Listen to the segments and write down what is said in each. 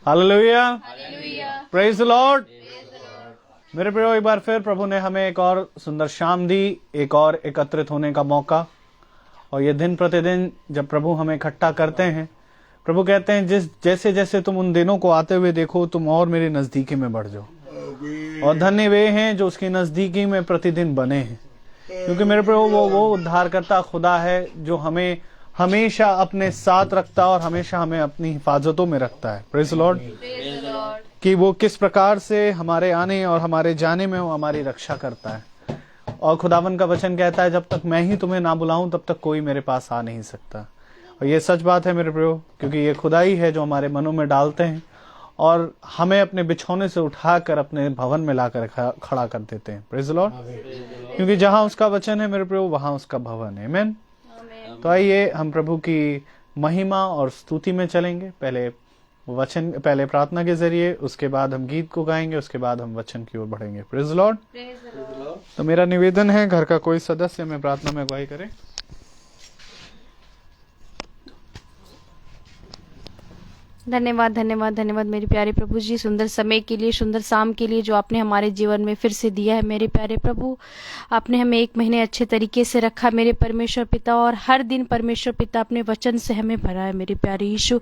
Hallelujah, praise the Lord. मेरे प्रियो, एक बार फिर प्रभु ने हमें एक और सुंदर शाम दी, एक और एकत्रित होने का मौका। और ये दिन प्रतिदिन जब प्रभु हमें इकट्ठा करते हैं, प्रभु कहते हैं जैसे जैसे तुम उन दिनों को आते हुए देखो, तुम और मेरी नजदीकी में बढ़ जाओ। और धन्य वे हैं जो उसकी नजदीकी में प्रतिदिन बने हैं, क्योंकि मेरे प्रियो वो उद्धारकर्ता खुदा है जो हमें हमेशा अपने साथ रखता है और हमेशा हमें अपनी हिफाजतों में रखता है। Praise the Lord. कि वो किस प्रकार से हमारे आने और हमारे जाने में वो हमारी रक्षा करता है। और खुदावन का वचन कहता है, जब तक मैं ही तुम्हें ना बुलाऊं तब तक कोई मेरे पास आ नहीं सकता। और ये सच बात है मेरे प्रियो, क्योंकि ये खुदा ही है जो हमारे मनों में डालते हैं और हमें अपने बिछौने से उठाकर अपने भवन में लाकर खड़ा कर देते हैं। Praise the Lord. क्योंकि जहां उसका वचन है मेरे प्रियो, वहां उसका भवन है। आमीन। तो आइए हम प्रभु की महिमा और स्तुति में चलेंगे। पहले प्रार्थना के जरिए, उसके बाद हम गीत को गाएंगे, उसके बाद हम वचन की ओर बढ़ेंगे। Praise the Lord. तो मेरा निवेदन है, घर का कोई सदस्य में प्रार्थना में अगुवाई करे। धन्यवाद धन्यवाद धन्यवाद मेरे प्यारे प्रभु जी, सुंदर समय के लिए, सुंदर शाम के लिए जो आपने हमारे जीवन में फिर से दिया है। मेरे प्यारे प्रभु, आपने हमें एक महीने अच्छे तरीके से रखा मेरे परमेश्वर पिता, और हर दिन परमेश्वर पिता अपने वचन से हमें भरा है। मेरे प्यारे यीशु,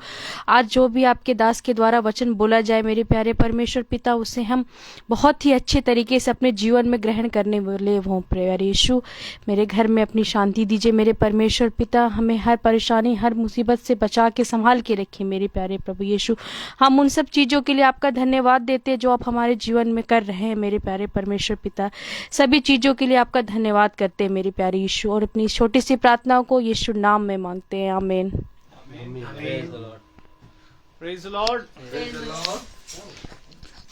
आज जो भी आपके दास के द्वारा वचन बोला जाए मेरे प्यारे परमेश्वर पिता, उसे हम बहुत ही अच्छे तरीके से अपने जीवन में ग्रहण करने वाले हों। प्यारे यीशु, मेरे घर में अपनी शांति दीजिए मेरे परमेश्वर पिता, हमें हर परेशानी, हर मुसीबत से बचा के संभाल के रखिए मेरे प्यारे प्रभु यीशु। हम उन सब चीजों के लिए आपका धन्यवाद देते हैं जो आप हमारे जीवन में कर रहे हैं मेरे प्यारे परमेश्वर पिता। सभी चीजों के लिए आपका धन्यवाद करते हैं मेरे प्यारे यीशु, और अपनी छोटी सी प्रार्थनाओं को यीशु नाम में मांगते हैं। आमीन। Praise the Lord.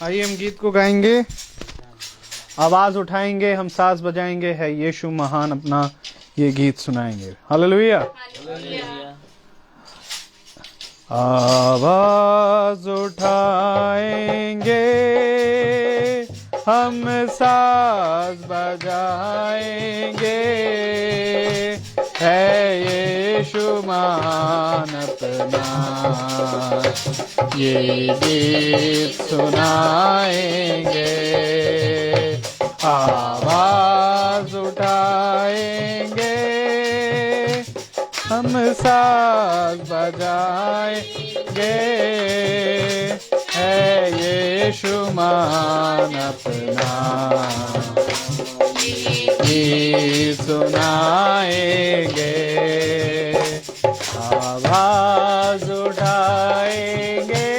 आइए हम गीत को गाएंगे, आवाज उठाएंगे, हम साज बजाएंगे, है यीशु महान, अपना ये गीत सुनाएंगे। हालेलुया। आवाज उठाएंगे, हम साज बजाएंगे, है यीशु महान, अपना ये गीत सुनाएंगे। आवाज उठाएंगे, हम साज बजाएंगे, है यीशु महान, अपना ये सुनाएंगे। आवाज उठाएंगे,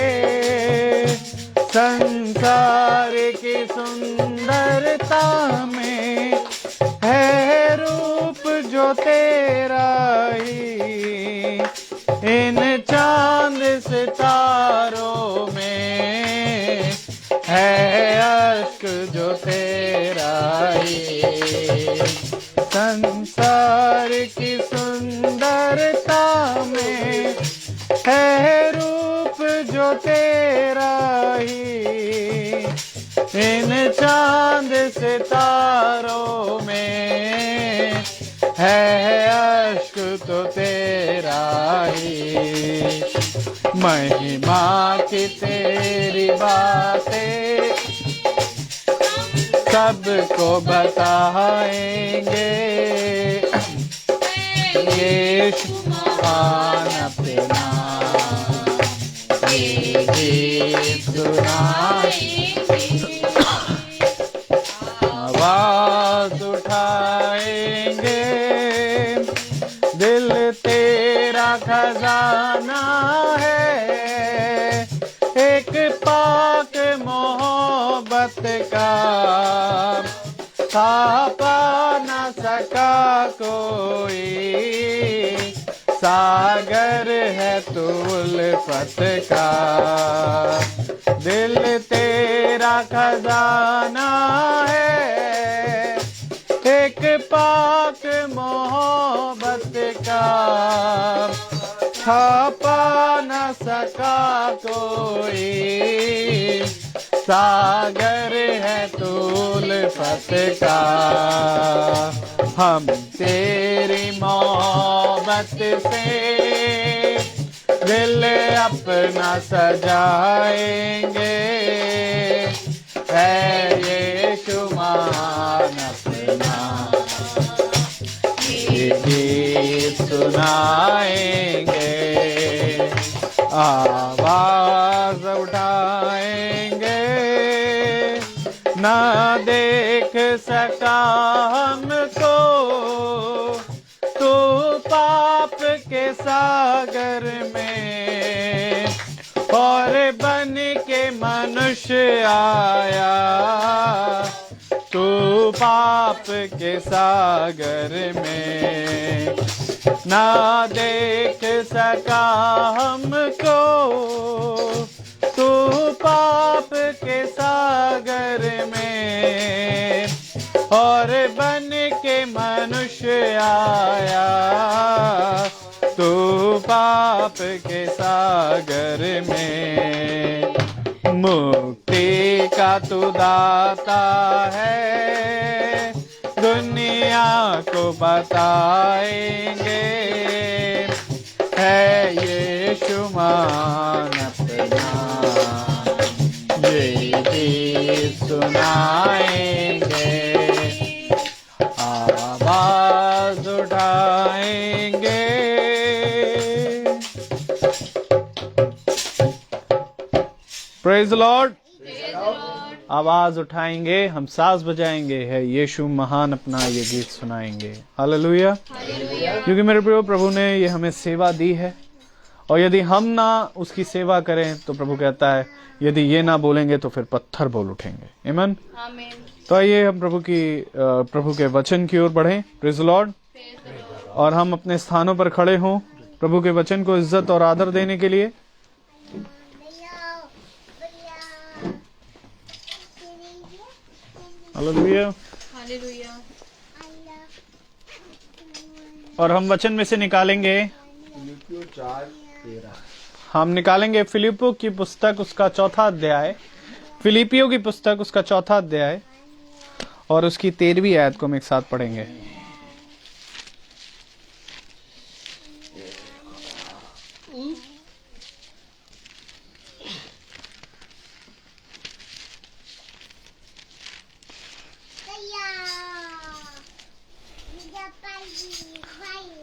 संसार की सुंदरता में है रूप जो तेरा ही, इन चांद सितारों में है अश्क जो तेरा ही। संसार की सुंदरता में है रूप जो तेरा ही, इन चांद सितारों में है अश्क तो तेरा ही। महिमा की तेरी बातें सबको बताएंगे, यीशु महान, अपना ये गीत सुनाएंगे। आवाज उठाएंगे, दिल तेरा खजाना है, एक पाक मोहब्बत का छापा न सका कोई, सागर है तू उल्फत का। दिल तेरा खजाना है, एक पाक मोहब्बत का छापा न सका कोई, सागर है तूल फत का। हम तेरी मोहब्बत से दिल अपना सजाएंगे, है यीशु महान अपना ये गीत सुनाएंगे, आवाज उठाएंगे, ना देख सका हमको तू पाप के सागर में, और बन के मनुष्य आया तू पाप के सागर में, ना देख सका हमको तू पाप के सागर में, और बन के मनुष्य आया तू पाप के सागर में। मुक्ति का तू दाता है, दुनिया को बताएंगे, है यीशु महान अपना ये गीत सुनाएंगे, आवाज उठाएंगे। Praise the Lord. आवाज उठाएंगे, हम साज बजाएंगे, है यीशु महान अपना ये गीत सुनाएंगे। हालेलुया। क्योंकि मेरे प्रिय प्रभु ने ये हमें सेवा दी है, और यदि हम ना उसकी सेवा करें तो प्रभु कहता है यदि ये ना बोलेंगे तो फिर पत्थर बोल उठेंगे। आमीन। तो आइए हम प्रभु के वचन की ओर बढ़ें। Praise the Lord. और हम अपने स्थानों पर खड़े हों प्रभु के वचन को इज्जत और आदर देने के लिए। हालेलुया। और हम वचन में से निकालेंगे, हम निकालेंगे फिलिपियों की पुस्तक उसका 4वां अध्याय, फिलिपियों की पुस्तक उसका 4वां अध्याय और उसकी 13वीं आयत को हम एक साथ पढ़ेंगे।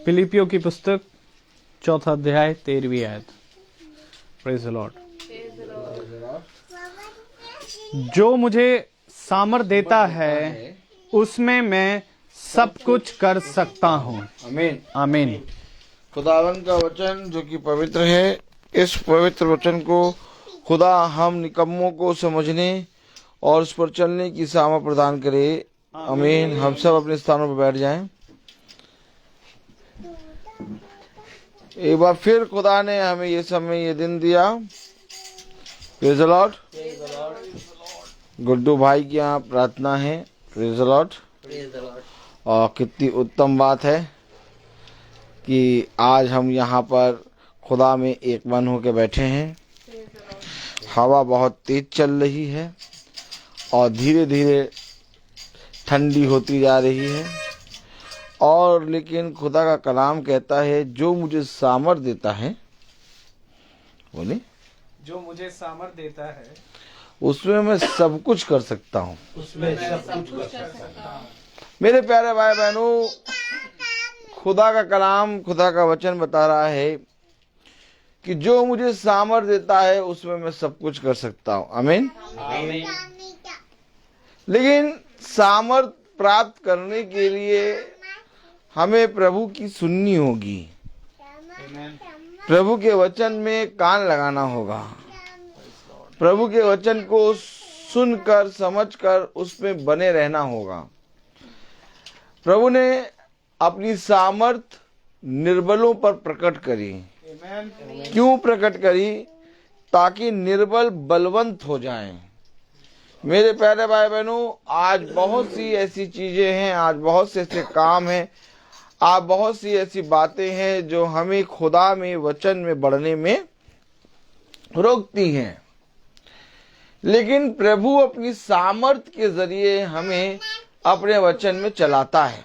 फिलिपियों की पुस्तक 4वां अध्याय 13वीं आयत। Praise the Lord. जो मुझे सामर्थ देता है उसमें मैं सब कुछ कर सकता हूँ। आमीन। आमीन। खुदावन का वचन जो कि पवित्र है, इस पवित्र वचन को खुदा हम निकम्मों को समझने और उस पर चलने की सामर्थ प्रदान करे। आमीन। हम सब अपने स्थानों पर बैठ जाएं। एक बार फिर खुदा ने हमें ये समय, ये दिन दिया। Praise the Lord. गुड्डू भाई की यहाँ प्रार्थना है। Praise the Lord. और कितनी उत्तम बात है कि आज हम यहाँ पर खुदा में एक मन होकर बैठे हैं। हवा बहुत तेज चल रही है और धीरे धीरे ठंडी होती जा रही है, और लेकिन खुदा का कलाम कहता है जो मुझे सामर्थ देता है, बोले, जो मुझे सामर्थ देता है उसमें मैं सब कुछ कर सकता हूँ। उसमें सब कुछ कर सकता हूँ। मेरे प्यारे भाई बहनों, खुदा का कलाम, खुदा का वचन बता रहा है कि जो मुझे सामर्थ देता है उसमें मैं सब कुछ कर सकता हूँ। आमीन। लेकिन सामर्थ प्राप्त करने के लिए हमें प्रभु की सुननी होगी, प्रभु के वचन में कान लगाना होगा, प्रभु के वचन को सुनकर समझकर उसमें बने रहना होगा। प्रभु ने अपनी सामर्थ निर्बलों पर प्रकट करी। क्यों प्रकट करी? ताकि निर्बल बलवंत हो जाएं। मेरे प्यारे भाई बहनों, आज बहुत सी ऐसी चीजें हैं, आज बहुत से ऐसे काम हैं, आज बहुत सी ऐसी बातें हैं जो हमें खुदा में, वचन में बढ़ने में रोकती हैं। लेकिन प्रभु अपनी सामर्थ के जरिए हमें अपने वचन में चलाता है।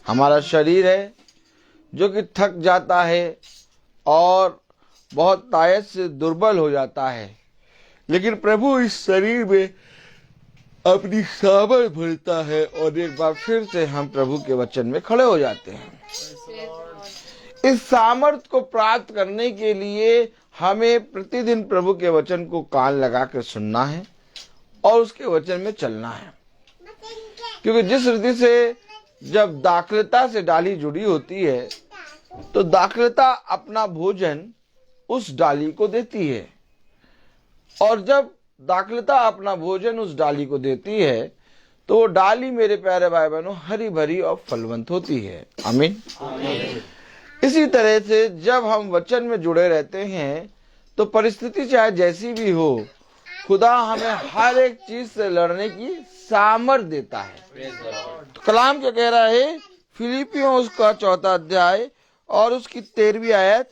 हमारा शरीर है जो कि थक जाता है और बहुत ताकत से दुर्बल हो जाता है, लेकिन प्रभु इस शरीर में अपनी सामर्थ भरता है और एक बार फिर से हम प्रभु के वचन में खड़े हो जाते हैं। इस सामर्थ को प्राप्त करने के लिए हमें प्रतिदिन प्रभु के वचन को कान लगा कर सुनना है और उसके वचन में चलना है, क्योंकि जिस रीति से जब दाखलता से डाली जुड़ी होती है तो दाखलता अपना भोजन उस डाली को देती है, और जब दाखलता अपना भोजन उस डाली को देती है तो वो डाली, मेरे प्यारे भाई बहनों, हरी भरी और फलवंत होती है। आमीन। इसी तरह से जब हम वचन में जुड़े रहते हैं तो परिस्थिति चाहे जैसी भी हो, खुदा हमें हर एक चीज से लड़ने की सामर्थ देता है। तो कलाम क्या कह रहा है? फिलिपियों उसका 4 अध्याय और उसकी 13वीं आयत,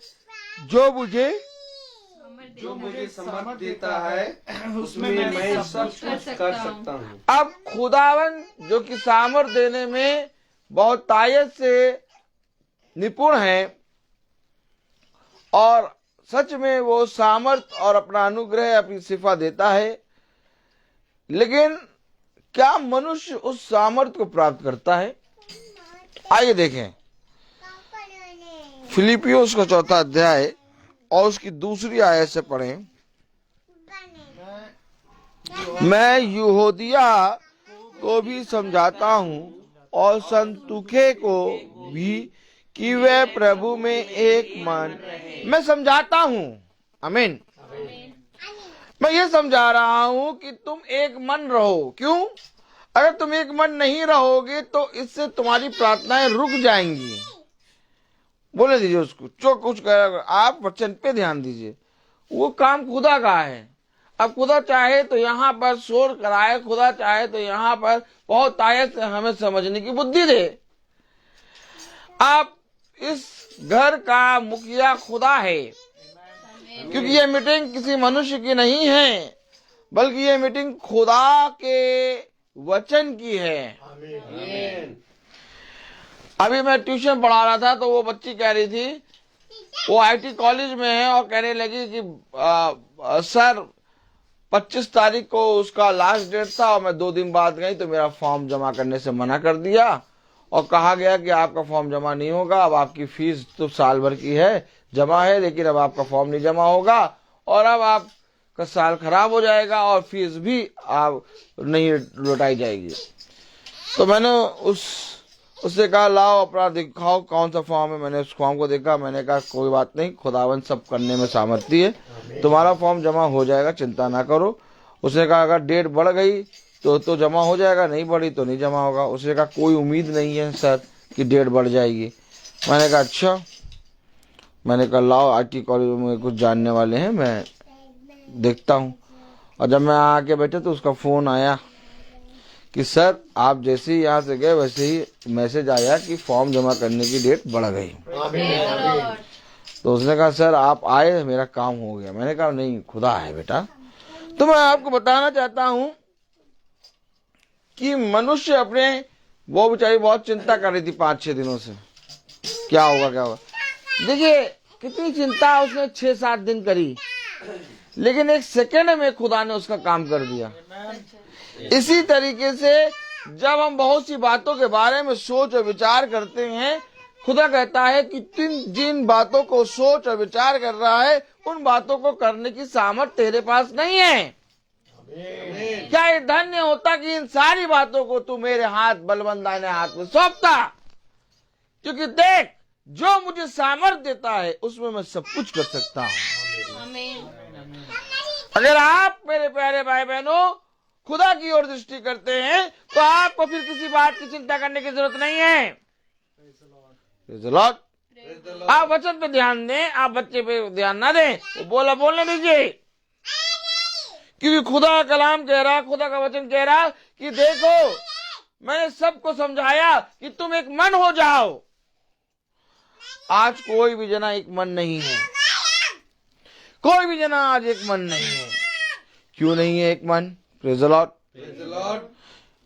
जो मुझे समझ देता है उसमें मैं सब कुछ कर सकता हूँ। अब खुदावन जो कि सामर्थ देने में बहुत ताकत से निपुण है, और सच में वो सामर्थ और अपना अनुग्रह, अपनी सिफा देता है, लेकिन क्या मनुष्य उस सामर्थ को प्राप्त करता है? आइए देखें फिलिपियों उसका 4 अध्याय और उसकी 2री आयत से पढ़ें। मैं यूहोदिया को भी समझाता हूँ और संतुखे को भी कि वे प्रभु में एक मन, मैं समझाता हूँ। आमीन। मैं ये समझा रहा हूँ कि तुम एक मन रहो। क्यों? अगर तुम एक मन नहीं रहोगे तो इससे तुम्हारी प्रार्थनाएं रुक जाएंगी। बोले दीजिए उसको, जो कुछ कह रहा, आप वचन पे ध्यान दीजिए। वो काम खुदा का है। अब खुदा चाहे तो यहाँ पर शोर कराए, खुदा चाहे तो यहाँ पर बहुत ताकत से हमें समझने की बुद्धि दे। आप इस घर का मुखिया खुदा है, क्योंकि ये मीटिंग किसी मनुष्य की नहीं है, बल्कि ये मीटिंग खुदा के वचन की है। आमीन। अभी मैं ट्यूशन पढ़ा रहा था तो वो बच्ची कह रही थी, वो आईटी कॉलेज में है, और कहने लगी कि सर 25 तारीख को उसका लास्ट डेट था और मैं 2 दिन बाद गई तो मेरा फॉर्म जमा करने से मना कर दिया और कहा गया कि आपका फॉर्म जमा नहीं होगा, अब आपकी फीस तो साल भर की है, जमा है, लेकिन अब आपका फॉर्म नहीं जमा होगा और अब आपका साल खराब हो जाएगा और फीस भी आप नहीं लौटाई जाएगी। तो मैंने उससे कहा, लाओ अपना दिखाओ कौन सा फॉर्म है। मैंने उस फॉर्म को देखा, मैंने कहा कोई बात नहीं, खुदावन सब करने में सामर्थ्य है, तुम्हारा फॉर्म जमा हो जाएगा, चिंता ना करो। उसने कहा अगर डेट बढ़ गई तो जमा हो जाएगा, नहीं बढ़ी तो नहीं जमा होगा। उसने कहा कोई उम्मीद नहीं है सर कि डेट बढ़ जाएगी। मैंने कहा अच्छा। मैंने कहा लाओ, आईटी कॉलेज में कुछ जानने वाले हैं, मैं देखता हूँ। और जब मैं आके बैठा तो उसका फोन आया कि सर आप जैसे ही यहाँ से गए वैसे ही मैसेज आया कि फॉर्म जमा करने की डेट बढ़ गई। तो उसने कहा सर आप आए, मेरा काम हो गया। मैंने कहा नहीं, खुदा है बेटा। तो मैं आपको बताना चाहता हूँ कि मनुष्य अपने, वो बेचारी बहुत चिंता कर रही थी 5-6 दिनों से, क्या होगा क्या होगा। देखिए कितनी चिंता उसने 6-7 दिन करी, लेकिन 1 सेकंड में खुदा ने उसका काम कर दिया। इसी तरीके से जब हम बहुत सी बातों के बारे में सोच और विचार करते हैं, खुदा कहता है कि जिन बातों को सोच और विचार कर रहा है उन बातों को करने की सामर्थ तेरे पास नहीं है। क्या ये धन्य होता कि इन सारी बातों को तू मेरे हाथ, बलवंताने हाथ में सौंपता, क्योंकि देख जो मुझे सामर्थ देता है उसमें मैं सब कुछ कर सकता हूँ। अगर आप मेरे प्यारे भाई बहनों खुदा की ओर दृष्टि करते हैं तो आपको फिर किसी बात की चिंता करने की जरूरत नहीं है। आप वचन पे ध्यान दें, आप बच्चे पे ध्यान ना दें, वो बोलने दीजिए, क्योंकि खुदा का कलाम कह रहा, खुदा का वचन कह रहा कि देखो मैंने सबको समझाया कि तुम एक मन हो जाओ। आज कोई भी जना एक मन नहीं है, कोई भी जना आज एक मन नहीं है। क्यों नहीं है एक मन? Praise the Lord.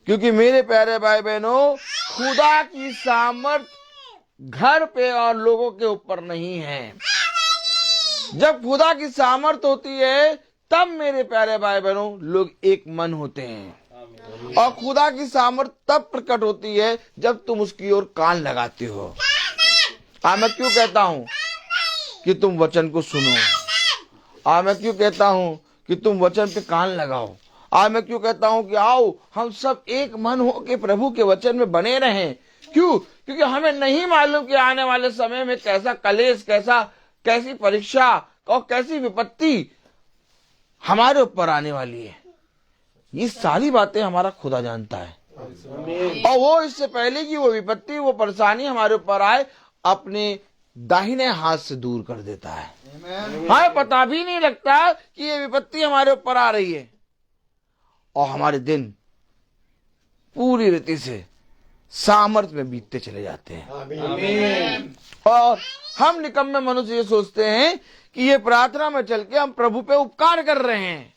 क्योंकि मेरे प्यारे भाई बहनों खुदा की सामर्थ घर पे और लोगों के ऊपर नहीं है। जब खुदा की सामर्थ होती है तब मेरे प्यारे भाई बहनों लोग एक मन होते हैं। और खुदा की सामर्थ तब प्रकट होती है जब तुम उसकी ओर कान लगाते हो। मैं क्यों कहता हूं कि तुम वचन को सुनो। मैं क्यों कहता हूं कि तुम वचन पे कान लगाओ। मैं क्यों कहता हूं कि आओ हम सब एक मन हो के प्रभु के वचन में बने रहें। क्यों? क्योंकि हमें नहीं मालूम कि आने वाले समय में कैसा कलेश, कैसी परीक्षा और कैसी विपत्ति हमारे ऊपर आने वाली है। ये सारी बातें हमारा खुदा जानता है। और वो इससे पहले कि वो विपत्ति, वो परेशानी हमारे ऊपर आए, अपने दाहिने हाथ से दूर कर देता है। हमें पता भी नहीं लगता कि ये विपत्ति हमारे ऊपर आ रही है और हमारे दिन पूरी रीति से सामर्थ्य में बीतते चले जाते हैं। और हम निकम्मे मनुष्य ये सोचते हैं कि ये प्रार्थना में चल के हम प्रभु पे उपकार कर रहे हैं,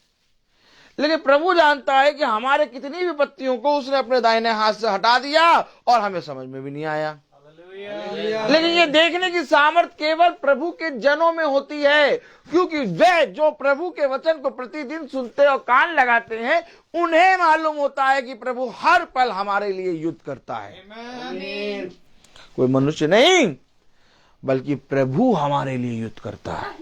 लेकिन प्रभु जानता है कि हमारे कितनी विपत्तियों को उसने अपने दाहिने हाथ से हटा दिया और हमें समझ में भी नहीं आया। लेकिन ये देखने की सामर्थ केवल प्रभु के जनों में होती है, क्योंकि वे जो प्रभु के वचन को प्रतिदिन सुनते और कान लगाते हैं उन्हें मालूम होता है कि प्रभु हर पल हमारे लिए युद्ध करता है। कोई मनुष्य नहीं बल्कि प्रभु हमारे लिए युद्ध करता है।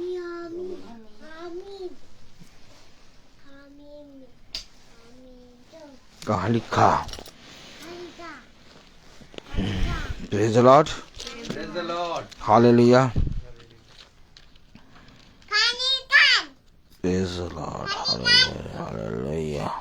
कहाँ लिखा? Praise the Lord. Praise the Lord. Hallelujah. Praise the Lord. Hallelujah.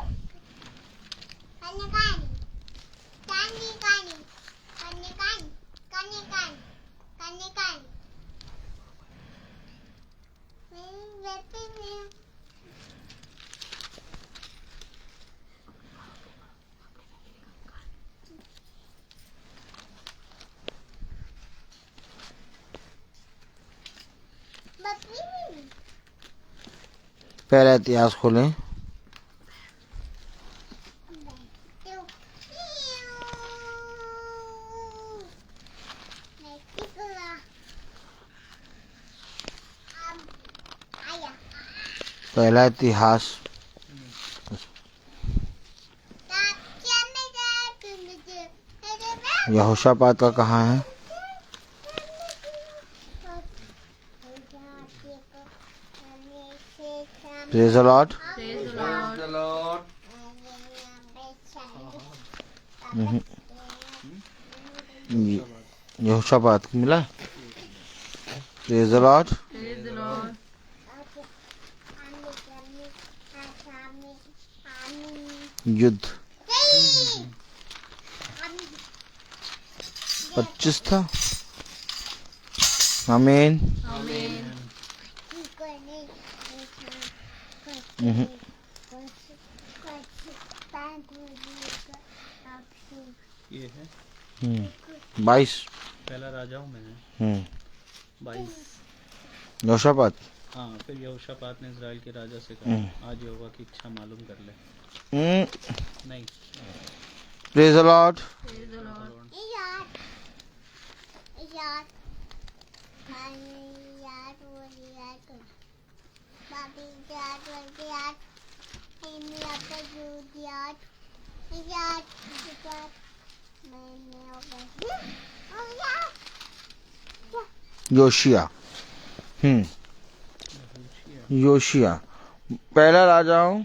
पहला इतिहास खोलें। पहला इतिहास यहोशापात का कहाँ है? Praise the Lord. Praise the Lord. यहोशापात मिला? Praise the Lord. Praise the Lord. युद्ध 25 था। आमीन। ये है 22 पहला राजाओं में है 22। यहोशापात। हाँ, फिर यहोशापात ने इजराइल के राजा से कहा, आज यहोवा की इच्छा मालूम कर ले। नहीं। Praise the Lord. योशिया। योशिया पहला राजाओं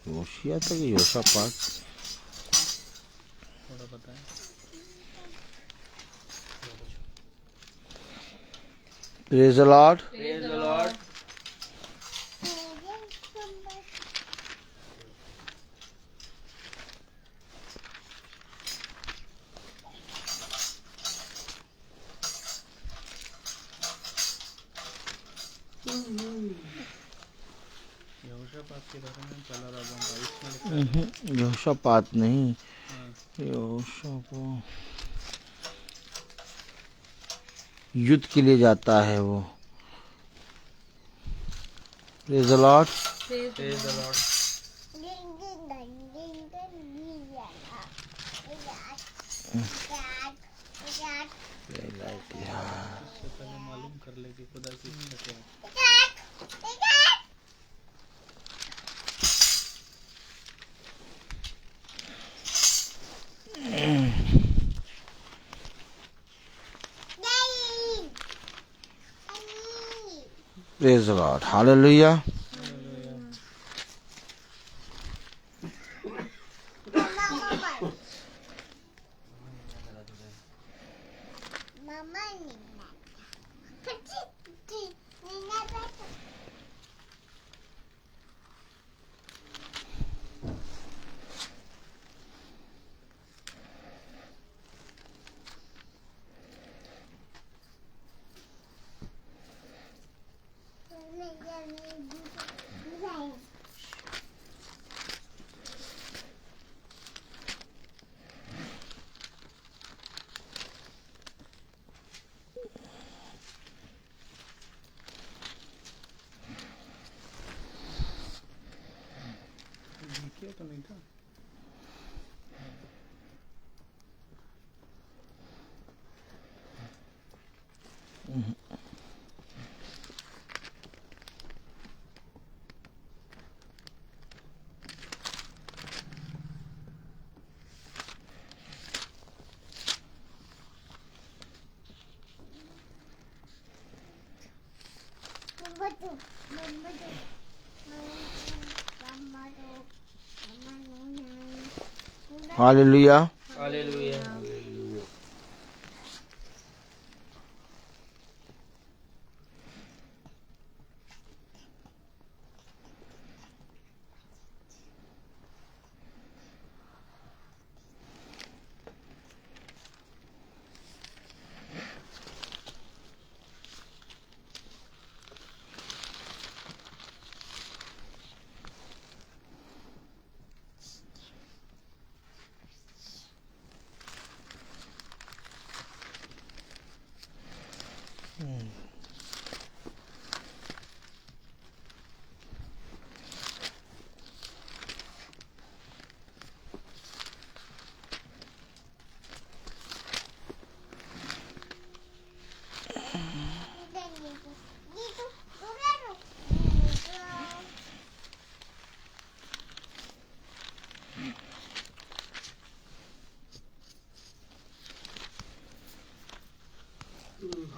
योशिया था कि यहोशापात? थोड़ा बताएं। Praise the Lord. Praise the Lord. यहोशापात के बारे में पहला राजा 22 में लिखा है। यहोशापात नहीं, यहोशापात युद्ध के लिए जाता है वो। Praise the Lord. Praise the Lord. मालूम कर ले कि खुदा की इच्छा क्या है। Praise the Lord. Hallelujah. किया तो नहीं था। Hallelujah.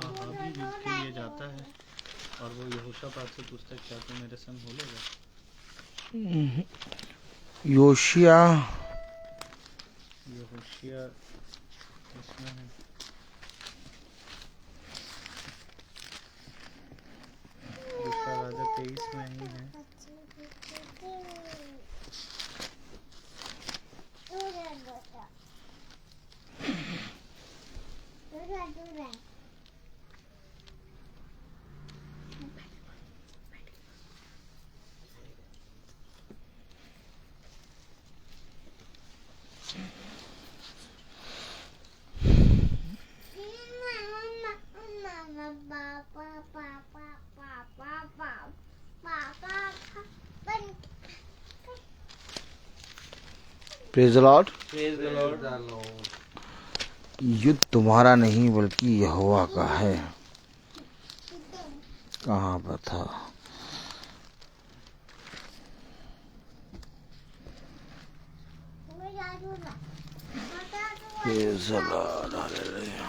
आहाबी युद्ध के लिए जाता है और वो यहोशापात से पूछता है क्या तू मेरे संग हो लेगा। योशिया यहोशिया इसमें है। दूसरा राजा 23 में ही है। Praise the Lord. युद्ध तुम्हारा नहीं बल्कि यहोवा का है। कहाँ पर था? Praise the Lord. हालेलुया।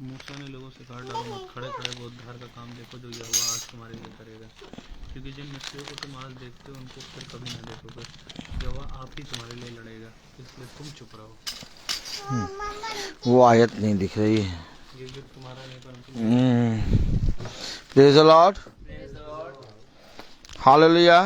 मूसा ने लोगों से कहा डरो मत, खड़े खड़े वो उद्धार का काम देखो जो यहोवा आज तुम्हारे लिए करेगा, क्योंकि जिन मिस्रियों को तुम आज देखते हो उनको फिर कभी न देखोगे। यहोवा आप ही तुम्हारे लिए लड़ेगा, इसलिए तुम चुप रहो। वो आयत नहीं दिख रही है। ये युद्ध तुम्हारा नहीं परंतु प्रेज द लॉर्ड। हालेलुया।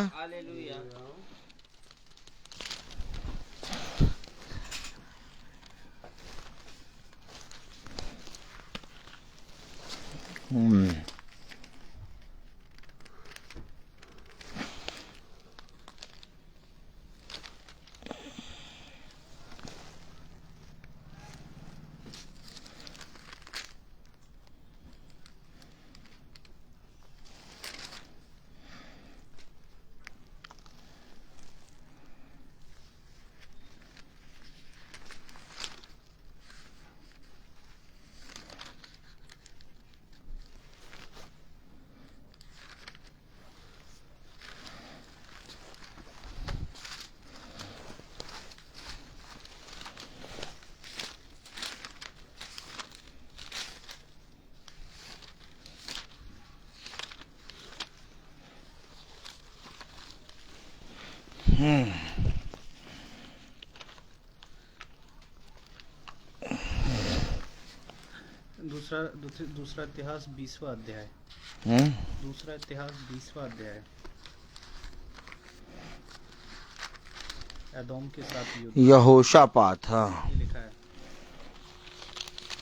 दूसरा इतिहास 20वां अध्याय। दूसरा इतिहास 20वां अध्याय। एदोम के साथ युद्ध यहोशापात। हाँ, ये लिखा है। एक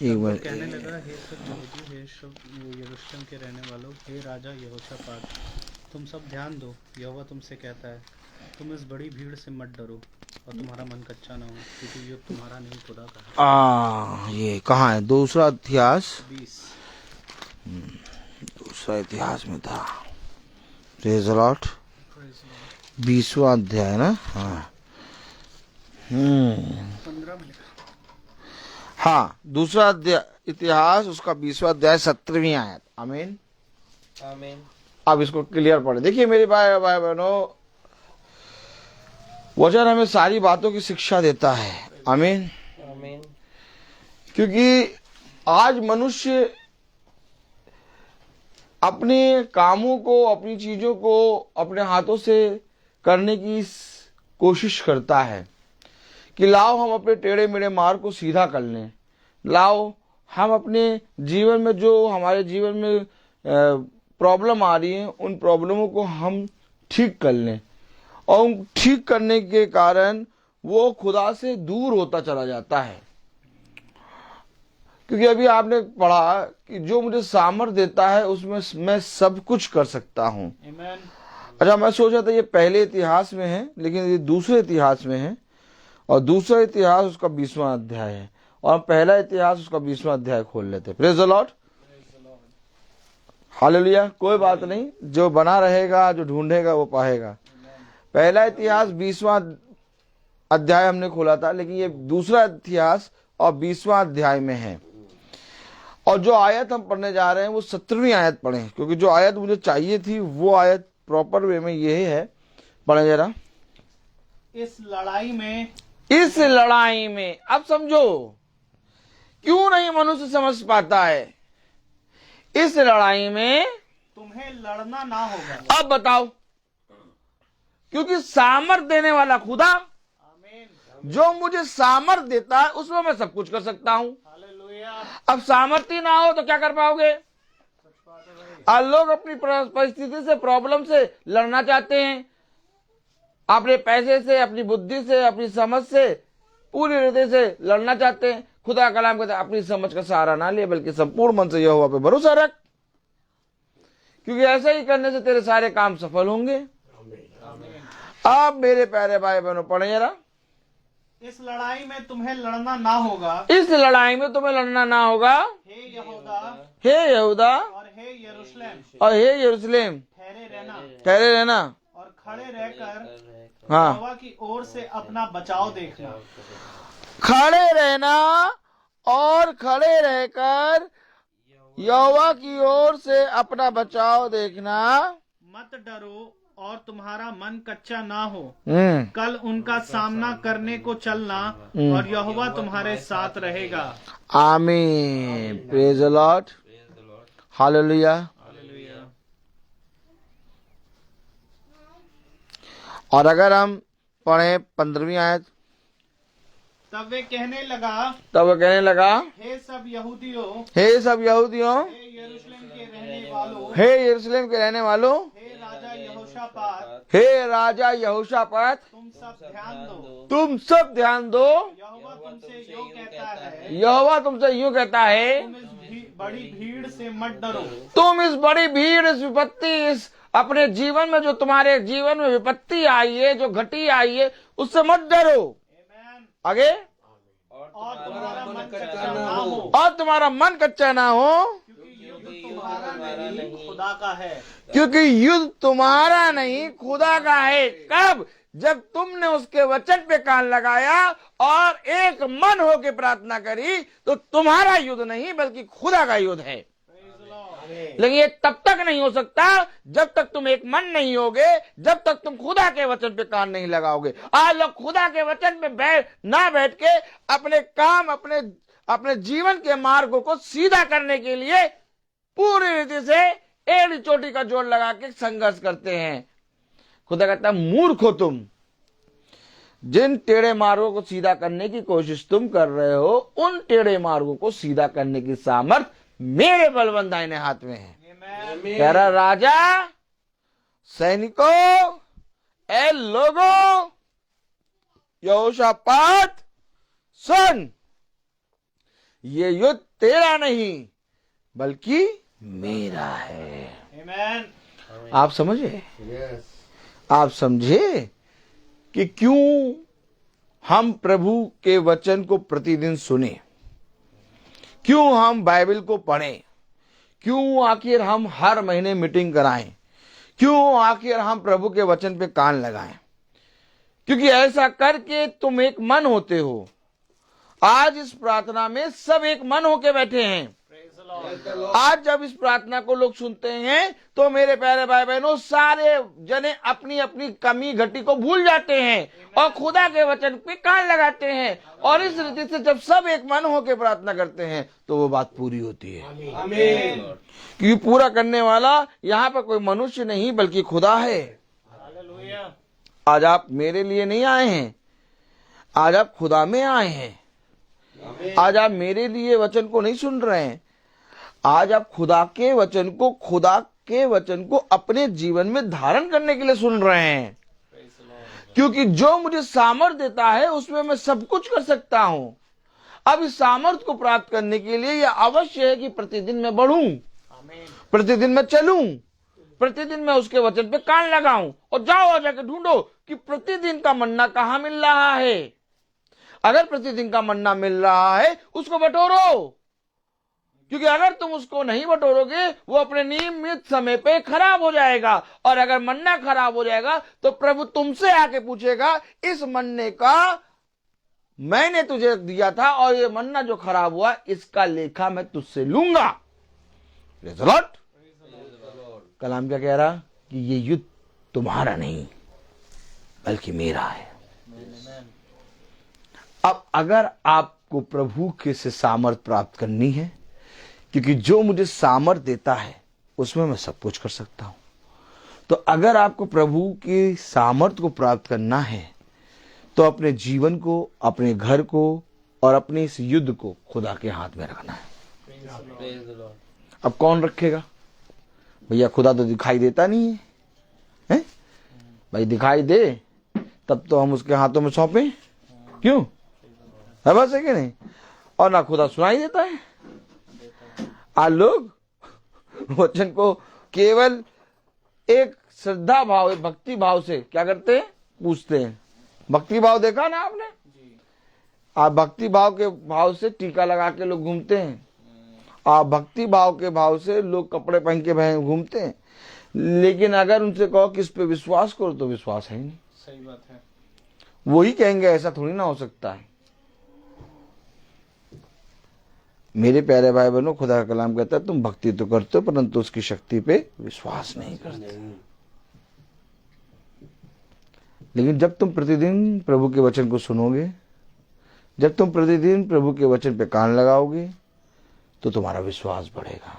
तब वो मिनट। कहने लगा, हे सब यहूदी, हे सब यरूशलेम के रहने वालों, हे राजा यहोशापात, तुम सब ध्यान दो। यहोवा तुमसे कहता है, तुम इस बड़ी भीड़ से मत डरो और तुम्हारा मन कच्चा ना हो, क्योंकि युद्ध तुम्हारा नहीं खुदा का है। ये कहाँ है? दूसरा इतिहास 20। दूसरा इतिहास में था। Praise the Lord. 20वां अध्याय ना। हाँ 15 में लिखा। हाँ, दूसरा इतिहास उसका 20वां अध्याय 17वीं आयत। आमीन आमीन। अब इसको क्लियर पढ़े। देखिए मेरे भाई बहनों, वचन हमें सारी बातों की शिक्षा देता है। आमीन आमीन। क्योंकि आज मनुष्य अपने कामों को, अपनी चीजों को अपने हाथों से करने की कोशिश करता है कि लाओ हम अपने टेढ़े मेढ़े मार्ग को सीधा कर लें, लाओ हम अपने जीवन में जो हमारे जीवन में प्रॉब्लम आ रही है उन प्रॉब्लमों को हम ठीक कर लें, और उन ठीक करने के कारण वो खुदा से दूर होता चला जाता है। क्योंकि अभी आपने पढ़ा कि जो मुझे सामर्थ देता है उसमें मैं सब कुछ कर सकता हूं। आमीन। अच्छा, मैं सोचा था ये पहले इतिहास में है, लेकिन ये दूसरे इतिहास में है, और दूसरा इतिहास उसका 20वां अध्याय है, और पहला इतिहास उसका 20वां अध्याय खोल लेते। Praise the Lord, hallelujah. कोई बात नहीं, जो बना रहेगा, जो ढूंढेगा वो पाएगा। पहला इतिहास 20वां अध्याय हमने खोला था, लेकिन ये दूसरा इतिहास और 20वां अध्याय में है। और जो आयत हम पढ़ने जा रहे हैं वो 17वीं आयत पढ़ें, क्योंकि जो आयत मुझे चाहिए थी वो आयत प्रॉपर वे में यही है। पढ़े जरा। इस लड़ाई में अब समझो क्यों नहीं मनुष्य समझ पाता है। इस लड़ाई में तुम्हें लड़ना ना होगा। अब बताओ, क्योंकि सामर्थ देने वाला खुदा, आमीन। जो मुझे सामर्थ देता है उसमें मैं सब कुछ कर सकता हूं। हालेलुया। अब सामर्थ्य ना हो तो क्या कर पाओगे? आज लोग अपनी परिस्थिति से, प्रॉब्लम से लड़ना चाहते हैं, अपने पैसे से, अपनी बुद्धि से, अपनी समझ से, पूरी हृदय से लड़ना चाहते हैं। खुदा का कलाम कहता है अपनी समझ का सहारा ना ले, बल्कि संपूर्ण मन से यहोवा पे भरोसा रख, क्योंकि ऐसा ही करने से तेरे सारे काम सफल होंगे। अब मेरे प्यारे भाई बहनों पढ़े जरा। इस लड़ाई में तुम्हें लड़ना ना होगा। इस लड़ाई में तुम्हें लड़ना ना होगा। हे यहूदा, हे यहूदा और हे यरूशलेम, और हे यरूशलेम, ठहरे रहना और खड़े रहकर हाँ, यहोवा की ओर से अपना बचाव देखना। खड़े रहना और खड़े रहकर यहोवा की ओर से अपना बचाव देखना। मत डरो और तुम्हारा मन कच्चा ना हो। हम्म, कल उनका सामना करने को चलना और यहोवा तुम्हारे साथ रहेगा। आमीन। Praise the Lord, hallelujah. और अगर हम पढ़े 15वीं आयत, तब वे कहने लगा, तब वो कहने लगा, हे सब यहूदियों, हे सब यहूदियों, हे यरूशलेम के रहने वालों, हे यरूशलेम के रहने वालों, हे राजा यहोशापात, हे राजा यहोशापात, तुम सब ध्यान दो। तुम सब ध्यान दो। यहोवा तुमसे यूं कहता है, यहोवा तुमसे यूं कहता है, तुम इस बड़ी भीड़ से मत डरो। तुम इस बड़ी भीड़, इस विपत्ति, इस अपने जीवन में जो तुम्हारे जीवन में विपत्ति आई है, जो घटी आई है, उससे मत डरो। आमीन। आगे, और तुम्हारा मन कच्चा ना हो, और तुम्हारा मन कच्चा ना हो, क्योंकि युद्ध तुम्हारा नहीं खुदा का है। क्योंकि युद्ध तुम्हारा नहीं खुदा का है। कब? जब तुमने उसके वचन पे कान लगाया और एक मन होके प्रार्थना करी, तो तुम्हारा युद्ध नहीं बल्कि खुदा का युद्ध है। लेकिन ये तब तक नहीं हो सकता जब तक तुम एक मन नहीं होगे, जब तक तुम खुदा के वचन पे कान नहीं लगाओगे। आज लोग खुदा के वचन पे बैठ के अपने काम, अपने जीवन के मार्गों को सीधा करने के लिए पूरी रीति से एड़ी चोटी का जोड़ लगा के संघर्ष करते हैं। खुदा कहता है मूर्ख हो तुम, जिन टेढ़े मार्गों को सीधा करने की कोशिश तुम कर रहे हो, उन टेढ़े मार्गों को सीधा करने की सामर्थ मेरे बलवंत दाहिने हाथ में है। कह रहा राजा, सैनिकों, ए लोगों, यहोशापात, सुन, ये युद्ध तेरा नहीं बल्कि मेरा है। आप समझे? आप समझे कि क्यों हम प्रभु के वचन को प्रतिदिन सुने, क्यों हम बाइबल को पढ़ें, क्यों आखिर हम हर महीने मीटिंग कराएं, क्यों आखिर हम प्रभु के वचन पे कान लगाएं? क्योंकि ऐसा करके तुम एक मन होते हो। आज इस प्रार्थना में सब एक मन होके बैठे हैं। आज जब इस प्रार्थना को लोग सुनते हैं तो मेरे प्यारे भाई बहनों, सारे जने अपनी अपनी कमी घटी को भूल जाते हैं और खुदा के वचन पे कान लगाते हैं, और इस रीति से जब सब एक मन होकर प्रार्थना करते हैं तो वो बात पूरी होती है। क्योंकि पूरा करने वाला यहाँ पर कोई मनुष्य नहीं बल्कि खुदा है। आज आप मेरे लिए नहीं आए हैं, आज आप खुदा में आए हैं। आज आप मेरे लिए वचन को नहीं सुन रहे हैं, आज आप खुदा के वचन को अपने जीवन में धारण करने के लिए सुन रहे हैं। क्योंकि जो मुझे सामर्थ देता है उसमें मैं सब कुछ कर सकता हूं। अब इस सामर्थ को प्राप्त करने के लिए यह अवश्य है कि प्रतिदिन मैं बढ़ूं, प्रतिदिन मैं चलूं, प्रतिदिन मैं उसके वचन पे कान लगाऊं, और जाओ जाके ढूंढो कि प्रतिदिन का मन्ना कहां मिल रहा है। अगर प्रतिदिन का मन्ना मिल रहा है उसको बटोरो, क्योंकि अगर तुम उसको नहीं बटोरोगे वो अपने नियमित समय पे खराब हो जाएगा, और अगर मन्ना खराब हो जाएगा तो प्रभु तुमसे आके पूछेगा, इस मन्ने का मैंने तुझे दिया था और ये मन्ना जो खराब हुआ इसका लेखा मैं तुझसे लूंगा। कलाम क्या कह रहा कि ये युद्ध तुम्हारा नहीं बल्कि मेरा है। अब अगर आपको प्रभु के से सामर्थ प्राप्त करनी है, क्योंकि जो मुझे सामर्थ देता है उसमें मैं सब कुछ कर सकता हूं, तो अगर आपको प्रभु की सामर्थ को प्राप्त करना है तो अपने जीवन को, अपने घर को और अपने इस युद्ध को खुदा के हाथ में रखना है। अब कौन रखेगा? भैया खुदा तो दिखाई देता नहीं है, भाई दिखाई दे तब तो हम उसके हाथों में सौंपे, क्यों? है बस है कि नहीं? और ना खुदा सुनाई देता है। आज लोग वचन को केवल एक श्रद्धा भाव, भक्ति भाव से क्या करते हैं? पूछते हैं। भक्ति भाव देखा ना आपने? आप भक्ति भाव के भाव से टीका लगा के लोग घूमते हैं, आप भक्ति भाव के भाव से लोग कपड़े पहन के घूमते हैं, लेकिन अगर उनसे कहो कि इस पे विश्वास करो तो विश्वास है नहीं। सही बात है। वही कहेंगे ऐसा थोड़ी ना हो सकता है। मेरे प्यारे भाई बहनों, खुदा का कलाम कहता है तुम भक्ति तो करते हो परंतु उसकी शक्ति पे विश्वास नहीं करते। लेकिन जब तुम प्रतिदिन प्रभु के वचन को सुनोगे, जब तुम प्रतिदिन प्रभु के वचन पे कान लगाओगे तो तुम्हारा विश्वास बढ़ेगा।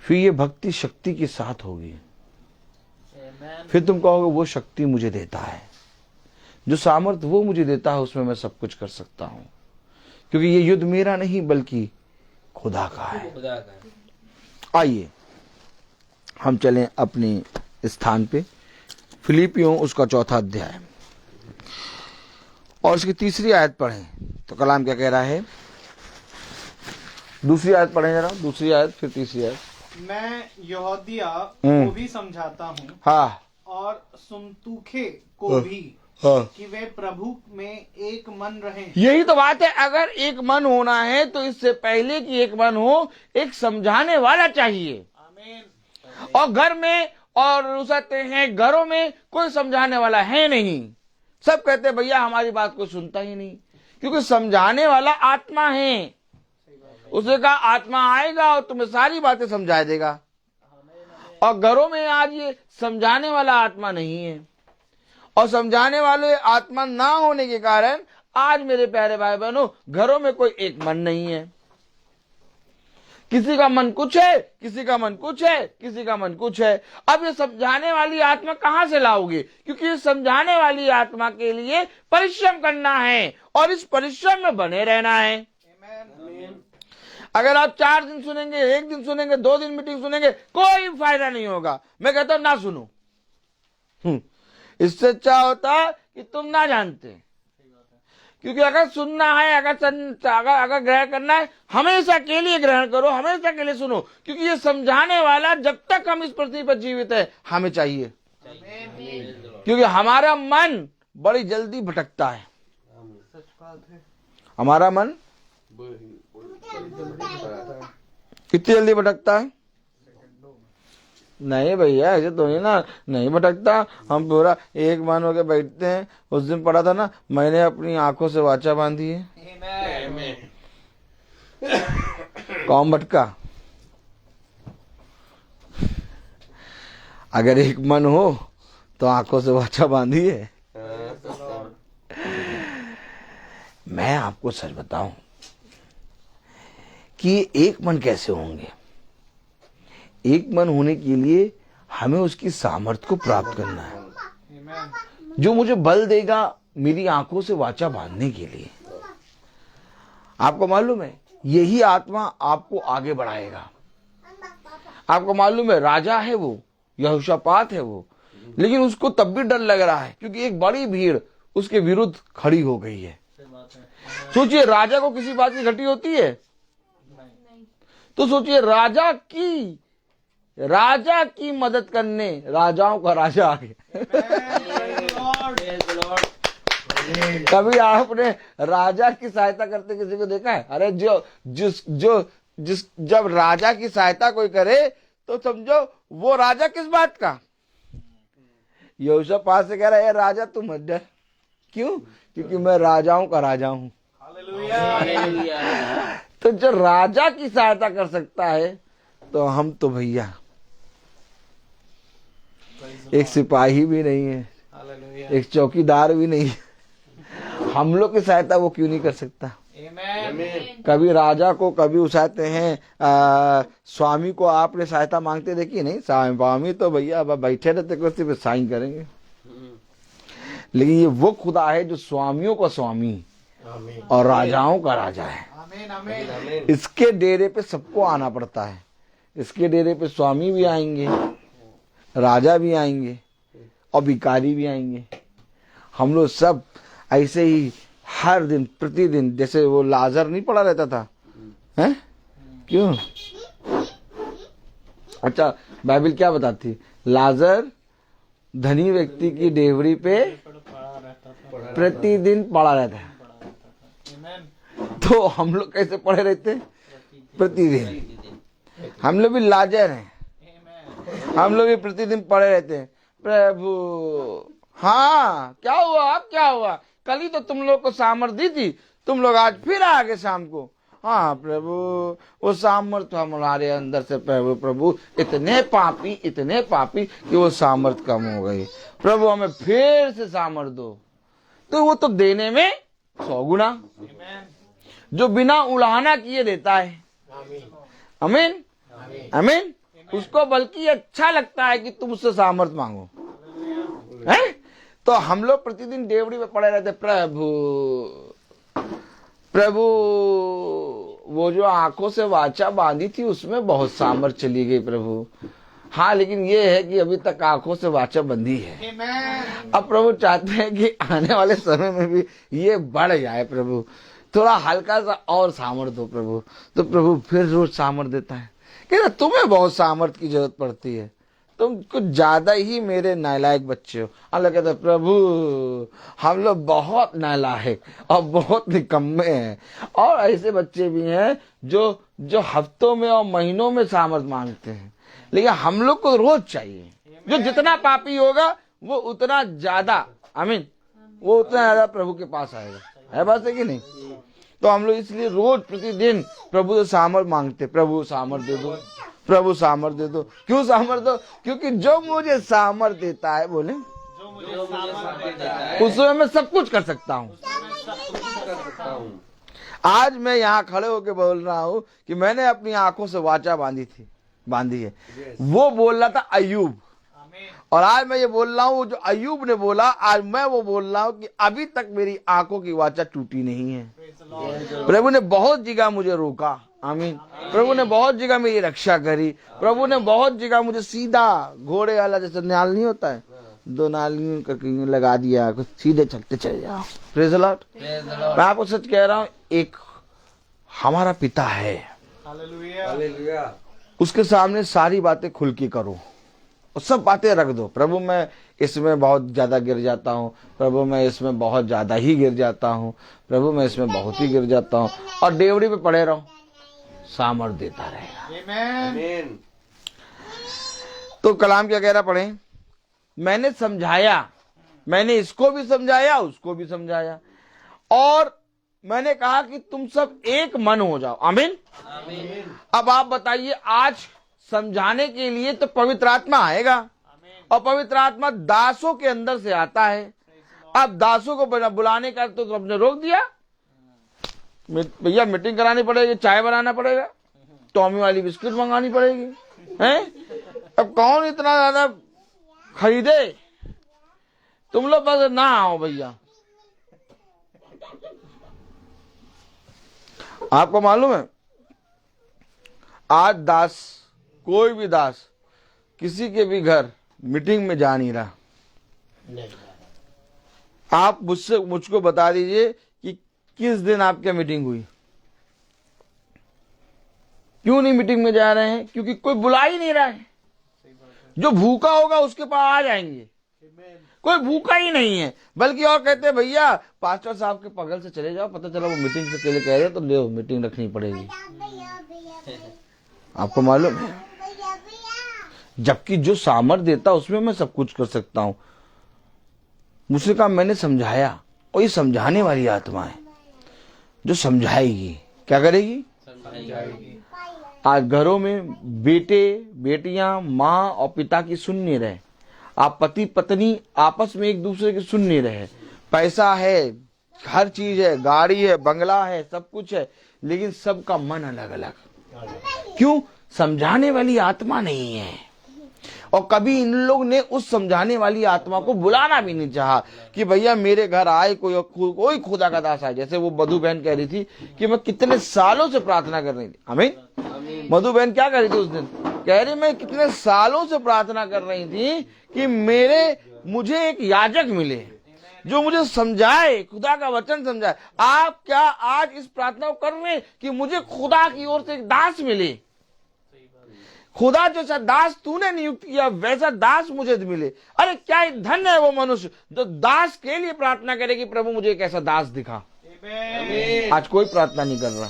फिर ये भक्ति शक्ति के साथ होगी। फिर तुम कहोगे वो शक्ति मुझे देता है, जो सामर्थ वो मुझे देता है उसमें मैं सब कुछ कर सकता हूं, क्योंकि ये युद्ध मेरा नहीं बल्कि खुदा का है। आइए हम चलें अपने स्थान पे, फिलिपियों उसका 4 अध्याय और उसकी 3 आयत पढ़ें तो कलाम क्या कह रहा है। 2 आयत पढ़ें जरा, 2 आयत फिर 3 आयत। मैं यहूदिया को भी समझाता हूँ, हाँ, और सुन्तुखे को भी, हाँ, कि वे प्रभु में एक मन रहें। यही तो बात है। अगर एक मन होना है तो इससे पहले कि एक मन हो, एक समझाने वाला चाहिए। आमीन। और घर में और रुसाते हैं, घरों में कोई समझाने वाला है नहीं। सब कहते हैं भैया हमारी बात को सुनता ही नहीं, क्योंकि समझाने वाला आत्मा है। उसने कहा आत्मा आएगा और तुम्हें सारी बातें समझा देगा। और घरों में आज ये समझाने वाला आत्मा नहीं है, और समझाने वाले आत्मा ना होने के कारण आज मेरे प्यारे भाई बहनों घरों में कोई एक मन नहीं है। किसी का मन कुछ है, किसी का मन कुछ है, किसी का मन कुछ है। अब ये समझाने वाली आत्मा कहां से लाओगे? क्योंकि ये समझाने वाली आत्मा के लिए परिश्रम करना है और इस परिश्रम में बने रहना है। अगर आप 4 दिन सुनेंगे, 1 दिन सुनेंगे, 2 दिन मीटिंग सुनेंगे, कोई फायदा नहीं होगा। मैं कहता हूं ना सुनो। इससे अच्छा होता कि तुम ना जानते। क्योंकि अगर सुनना है, अगर ग्रहण करना है, हमेशा के लिए ग्रहण करो, हमेशा के लिए सुनो। क्योंकि ये समझाने वाला जब तक हम इस पृथ्वी पर जीवित है हमें चाहिए। क्योंकि हमारा मन बड़ी जल्दी भटकता है। हमारा मन कितनी जल्दी भटकता है? नहीं भैया, ऐसे तो नहीं भटकता। हम पूरा एक मान होके बैठते हैं। उस दिन पढ़ा था ना, मैंने अपनी आंखों से वाचा बांधी है। कौन भटका? अगर एक मन हो तो आंखों से वाचा बांधी है। मैं आपको सच बताऊं कि एक मन कैसे होंगे। एक मन होने के लिए हमें उसकी सामर्थ्य को प्राप्त करना है, जो मुझे बल देगा मेरी आंखों से वाचा बांधने के लिए। आपको मालूम है, यही आत्मा आपको आगे बढ़ाएगा। आपको मालूम है, राजा है वो, यहोशापात है वो, लेकिन उसको तब भी डर लग रहा है क्योंकि एक बड़ी भीड़ उसके विरुद्ध खड़ी हो गई है। सोचिए, राजा को किसी बात की घटी होती है? तो सोचिए, राजा की मदद करने राजाओं का राजा आ गया। कभी आपने राजा की सहायता करते किसी को देखा है? अरे जब राजा की सहायता कोई करे तो समझो वो राजा किस बात का। यहोशापात से कह रहा है, राजा तू मत डर। क्यों? क्योंकि मैं राजाओं का राजा हूं। तो जो राजा की सहायता कर सकता है, तो हम तो भैया एक सिपाही भी नहीं है, एक चौकीदार भी नहीं है। हम लोग की सहायता वो क्यों नहीं कर सकता? कभी राजा को कभी उठाते हैं, स्वामी को आपने सहायता मांगते देखी नहीं? स्वामी तो भैया अब बैठे रहते, कुर्सी पे साइन करेंगे। लेकिन ये वो खुदा है जो स्वामियों का स्वामी और राजाओं का राजा है। इसके डेरे पे सबको आना पड़ता है। इसके डेरे पे स्वामी भी आएंगे, राजा भी आएंगे और भिखारी भी आएंगे। हम लोग सब ऐसे ही हर दिन प्रतिदिन, जैसे वो लाजर नहीं पड़ा रहता था, हैं? क्यों? अच्छा, बाइबल क्या बताती? लाजर धनी व्यक्ति की डेवरी पे प्रतिदिन पड़ा रहता है। तो हम लोग कैसे पड़े रहते? प्रतिदिन। हम लोग भी लाजर हैं, हम लोग भी प्रतिदिन पड़े रहते हैं। प्रभु, हाँ क्या हुआ? अब क्या हुआ? कल ही तो तुम लोग को सामर्थ दी थी, तुम लोग आज फिर आ गए शाम को। हाँ प्रभु, वो सामर्थ हमारे अंदर से प्रभु इतने पापी कि वो सामर्थ कम हो गई। प्रभु हमें फिर से सामर्थ दो। तो वो तो देने में 100 गुना, जो बिना उलाहना किए देता है। आमीन आमीन। उसको बल्कि अच्छा लगता है कि तुम उससे सामर्थ मांगो, है? तो हम लोग प्रतिदिन डेवड़ी में पड़े रहते, प्रभु वो जो आंखों से वाचा बांधी थी उसमें बहुत सामर्थ चली गई प्रभु। हाँ, लेकिन ये है कि अभी तक आंखों से वाचा बंधी है। अब प्रभु चाहते हैं कि आने वाले समय में भी ये बढ़ जाए प्रभु, थोड़ा हल्का सा और सामर्थ दो प्रभु। तो प्रभु फिर रोज सामर्थ देता है। कहना तुम्हें बहुत सामर्थ की जरूरत पड़ती है, तुम कुछ ज्यादा ही मेरे नालायक बच्चे हो। अल्लाह कहता है, प्रभु हम लोग बहुत नालायक और बहुत निकम्मे हैं, और ऐसे बच्चे भी हैं जो हफ्तों में और महीनों में सामर्थ मांगते हैं, लेकिन हम लोग को रोज चाहिए। जो जितना पापी होगा वो उतना ज्यादा, आमीन, वो उतना ज्यादा प्रभु के पास आएगा। है बात है कि नहीं? तो हम लोग इसलिए रोज प्रतिदिन प्रभु से सामर्थ मांगते, प्रभु सामर्थ दे दो, प्रभु सामर्थ दे दो। क्यों सामर्थ दो? क्योंकि जो मुझे सामर्थ देता है, बोले, उसमें मैं सब कुछ कर सकता हूँ। आज मैं यहाँ खड़े होकर बोल रहा हूँ कि मैंने अपनी आंखों से वाचा बांधी है। वो बोल रहा था अय्यूब, और आज मैं ये बोल रहा हूँ जो अय्यूब ने बोला, आज मैं वो बोल रहा हूँ कि अभी तक मेरी आंखों की वाचा टूटी नहीं है। प्रभु ने बहुत जगह मुझे रोका, आमीन। प्रभु ने बहुत जगह मेरी रक्षा करी। प्रभु ने बहुत जगह मुझे सीधा घोड़े वाला जैसे नाल नहीं होता है, 2 नालियों करके लगा दिया, सीधे चलते चले जाओ। Praise the Lord. मैं आपको सच कह रहा हूँ, एक हमारा पिता है, हालेलुया। उसके सामने सारी बातें खुल के करो और सब बातें रख दो। प्रभु मैं इसमें बहुत ज्यादा गिर जाता हूँ, प्रभु मैं इसमें बहुत ज्यादा ही गिर जाता हूँ, प्रभु मैं इसमें बहुत ही गिर जाता हूँ, और डेवड़ी पे पड़े रहो, सामर्थ देता रहेगा। आमीन। तो कलाम क्या कह रहा पढ़े, मैंने समझाया, मैंने इसको भी समझाया, उसको भी समझाया, और मैंने कहा कि तुम सब एक मन हो जाओ। आमीन। अब आप बताइए, आज समझाने के लिए तो पवित्र आत्मा आएगा, और पवित्र आत्मा दासों के अंदर से आता है। अब दासों को बुलाने का तो सबने रोक दिया, भैया मीटिंग करानी पड़ेगी, चाय बनाना पड़ेगा, टॉमी वाली बिस्कुट मंगानी पड़ेगी, हैं? अब कौन इतना ज्यादा खरीदे? तुम लोग बस ना आओ भैया। आपको मालूम है, आज दास, कोई भी दास किसी के भी घर मीटिंग में जा नहीं रहा। आप मुझको बता दीजिए कि किस दिन आपकी मीटिंग हुई? क्यों नहीं मीटिंग में जा रहे हैं? क्योंकि कोई बुला ही नहीं रहा है। जो भूखा होगा उसके पास आ जाएंगे, कोई भूखा ही नहीं है, बल्कि और कहते हैं भैया पास्टर साहब के बगल से चले जाओ, पता चला वो मीटिंग से के लिए कह रहे तो ले मीटिंग रखनी पड़ेगी। आपको मालूम है, जबकि जो सामर्थ देता उसमें मैं सब कुछ कर सकता हूं। मुझसे कहा मैंने समझाया, और ये समझाने वाली आत्मा है जो समझाएगी। क्या करेगी? आज घरों में बेटे बेटियां माँ और पिता की सुन नहीं रहे, आप पति पत्नी आपस में एक दूसरे की सुन नहीं रहे। पैसा है, हर चीज है, गाड़ी है, बंगला है, सब कुछ है, लेकिन सबका मन अलग अलग। क्यों? समझाने वाली आत्मा नहीं है। और कभी इन लोग ने उस समझाने वाली आत्मा को बुलाना भी नहीं चाहा कि भैया मेरे घर आए कोई खुदा का दास आए। जैसे वो मधु बहन कह रही थी कि मैं कितने सालों से प्रार्थना कर रही थी। आमीन। मधु बहन क्या कर रही थी उस दिन? कह रही मैं कितने सालों से प्रार्थना कर रही थी कि मुझे एक याजक मिले जो मुझे समझाए, खुदा का वचन समझाए। आप क्या आज इस प्रार्थना को कर रहे हैं कि मुझे खुदा की ओर से एक दास मिले? खुदा जैसा दास तूने नियुक्त किया, वैसा दास मुझे मिले। अरे क्या धन्य है वो मनुष्य जो दास के लिए प्रार्थना करे कि प्रभु मुझे एक ऐसा दास दिखा। आज कोई प्रार्थना नहीं कर रहा।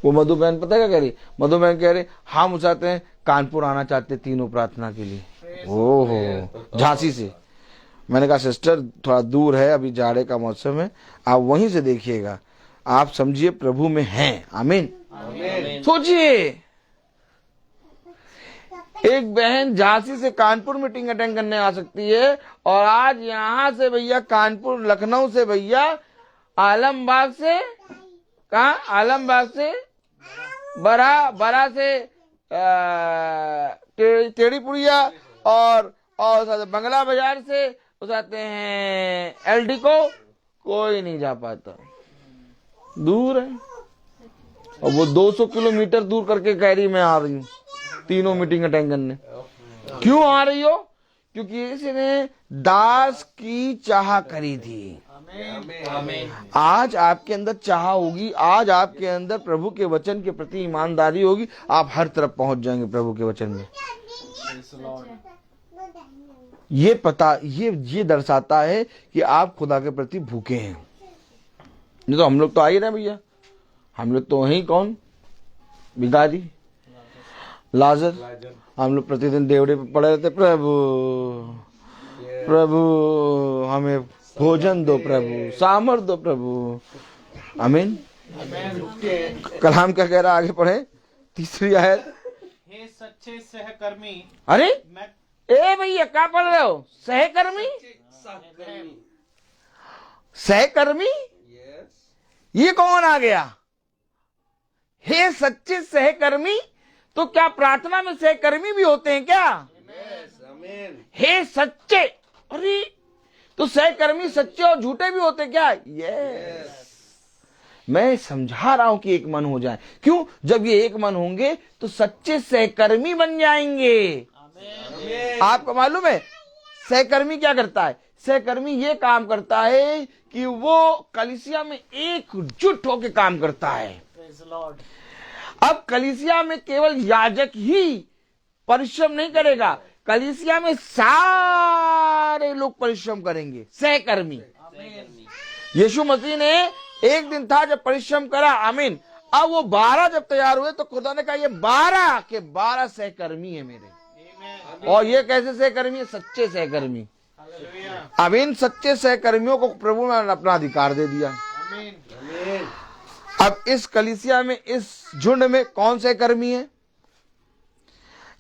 वो मधु बहन पता क्या कह रही? मधु बहन कह रही हम चाहते हैं, कानपुर आना चाहते तीनों प्रार्थना के लिए। ओहो, झांसी से। मैंने कहा सिस्टर थोड़ा दूर है, अभी जाड़े का मौसम है, आप वहीं से देखिएगा, आप समझिए प्रभु में हैं। आमीन। सोचिए, एक बहन झांसी से कानपुर मीटिंग अटेंड करने आ सकती है, और आज यहां से भैया कानपुर, लखनऊ से भैया आलमबाग से, कहा आलमबाग से, बरा से टेढ़ीपुरिया, और बंगला बाजार से उस आते हैं एलडी को। कोई नहीं जा पाता, दूर है। और वो 200 किलोमीटर दूर करके कह रही मैं आ रही हूँ तीनों मीटिंग अटेंड करने। क्यों आ रही हो? क्योंकि इसने दास की चाह करी थी। आज आपके अंदर चाह होगी, आज आपके अंदर प्रभु के वचन के प्रति ईमानदारी होगी, आप हर तरफ पहुंच जाएंगे प्रभु के वचन में। ये दर्शाता है कि आप खुदा के प्रति भूखे हैं। नहीं तो हम लोग तो आ ही रहे भैया, हम लोग तो वही कौन, भिखारी लाजर, हम लोग प्रतिदिन देवड़े पे पड़े रहते, प्रभु हमें भोजन दो, प्रभु सामर्थ दो, प्रभु। आमीन। कलाम क्या कह रहा, आगे पढ़े, तीसरी आयत। हे सच्चे सहकर्मी। अरे ए भैया क्या पढ़ रहे हो? सहकर्मी, सहकर्मी। ये कौन आ गया? हे सच्चे सहकर्मी। तो क्या प्रार्थना में सहकर्मी भी होते हैं क्या? हे सच्चे, अरे तो सहकर्मी सच्चे और झूठे भी होते क्या? यस। मैं समझा रहा हूं कि एक मन हो जाए। क्यों? जब ये एक मन होंगे तो सच्चे सहकर्मी बन जाएंगे। आपको मालूम है सहकर्मी क्या करता है? सहकर्मी ये काम करता है कि वो कलीसिया में एकजुट होकर काम करता है। अब कलीसिया में केवल याजक ही परिश्रम नहीं करेगा, कलीसिया में सारे लोग परिश्रम करेंगे। सहकर्मी। यीशु मसीह ने एक दिन था जब परिश्रम करा, आमीन। अब वो 12 जब तैयार हुए तो खुदा ने कहा ये 12 के 12 सहकर्मी है मेरे। और ये कैसे सहकर्मी है? सच्चे सहकर्मी। अब इन सच्चे सहकर्मियों को प्रभु ने अपना अधिकार दे दिया। अब इस कलीसिया में, इस झुंड में कौन सहकर्मी है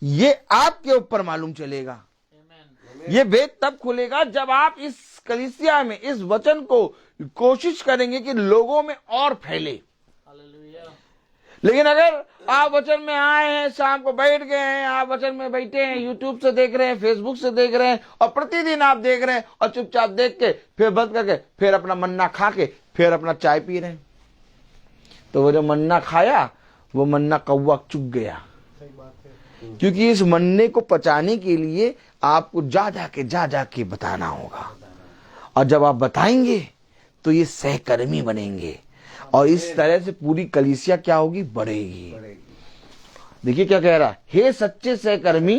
ये आपके ऊपर मालूम चलेगा। ये भेद तब खुलेगा जब आप इस कलीसिया में इस वचन को कोशिश करेंगे कि लोगों में और फैले। लेकिन अगर आप वचन में आए हैं, शाम को बैठ गए हैं, आप वचन में बैठे हैं, यूट्यूब से देख रहे हैं, फेसबुक से देख रहे हैं, और प्रतिदिन आप देख रहे हैं और चुपचाप देख के फिर बंद करके फिर अपना मन्ना खा के फिर अपना चाय पी रहे हैं, तो वो जो मन्ना खाया वो मन्ना कौवा चुग गया। क्योंकि इस मन्ने को पचाने के लिए आपको जा जाके बताना होगा, और जब आप बताएंगे तो ये सहकर्मी बनेंगे, और इस तरह से पूरी कलीसिया क्या होगी? बढ़ेगी। देखिए क्या कह रहा है, हे सच्चे सहकर्मी,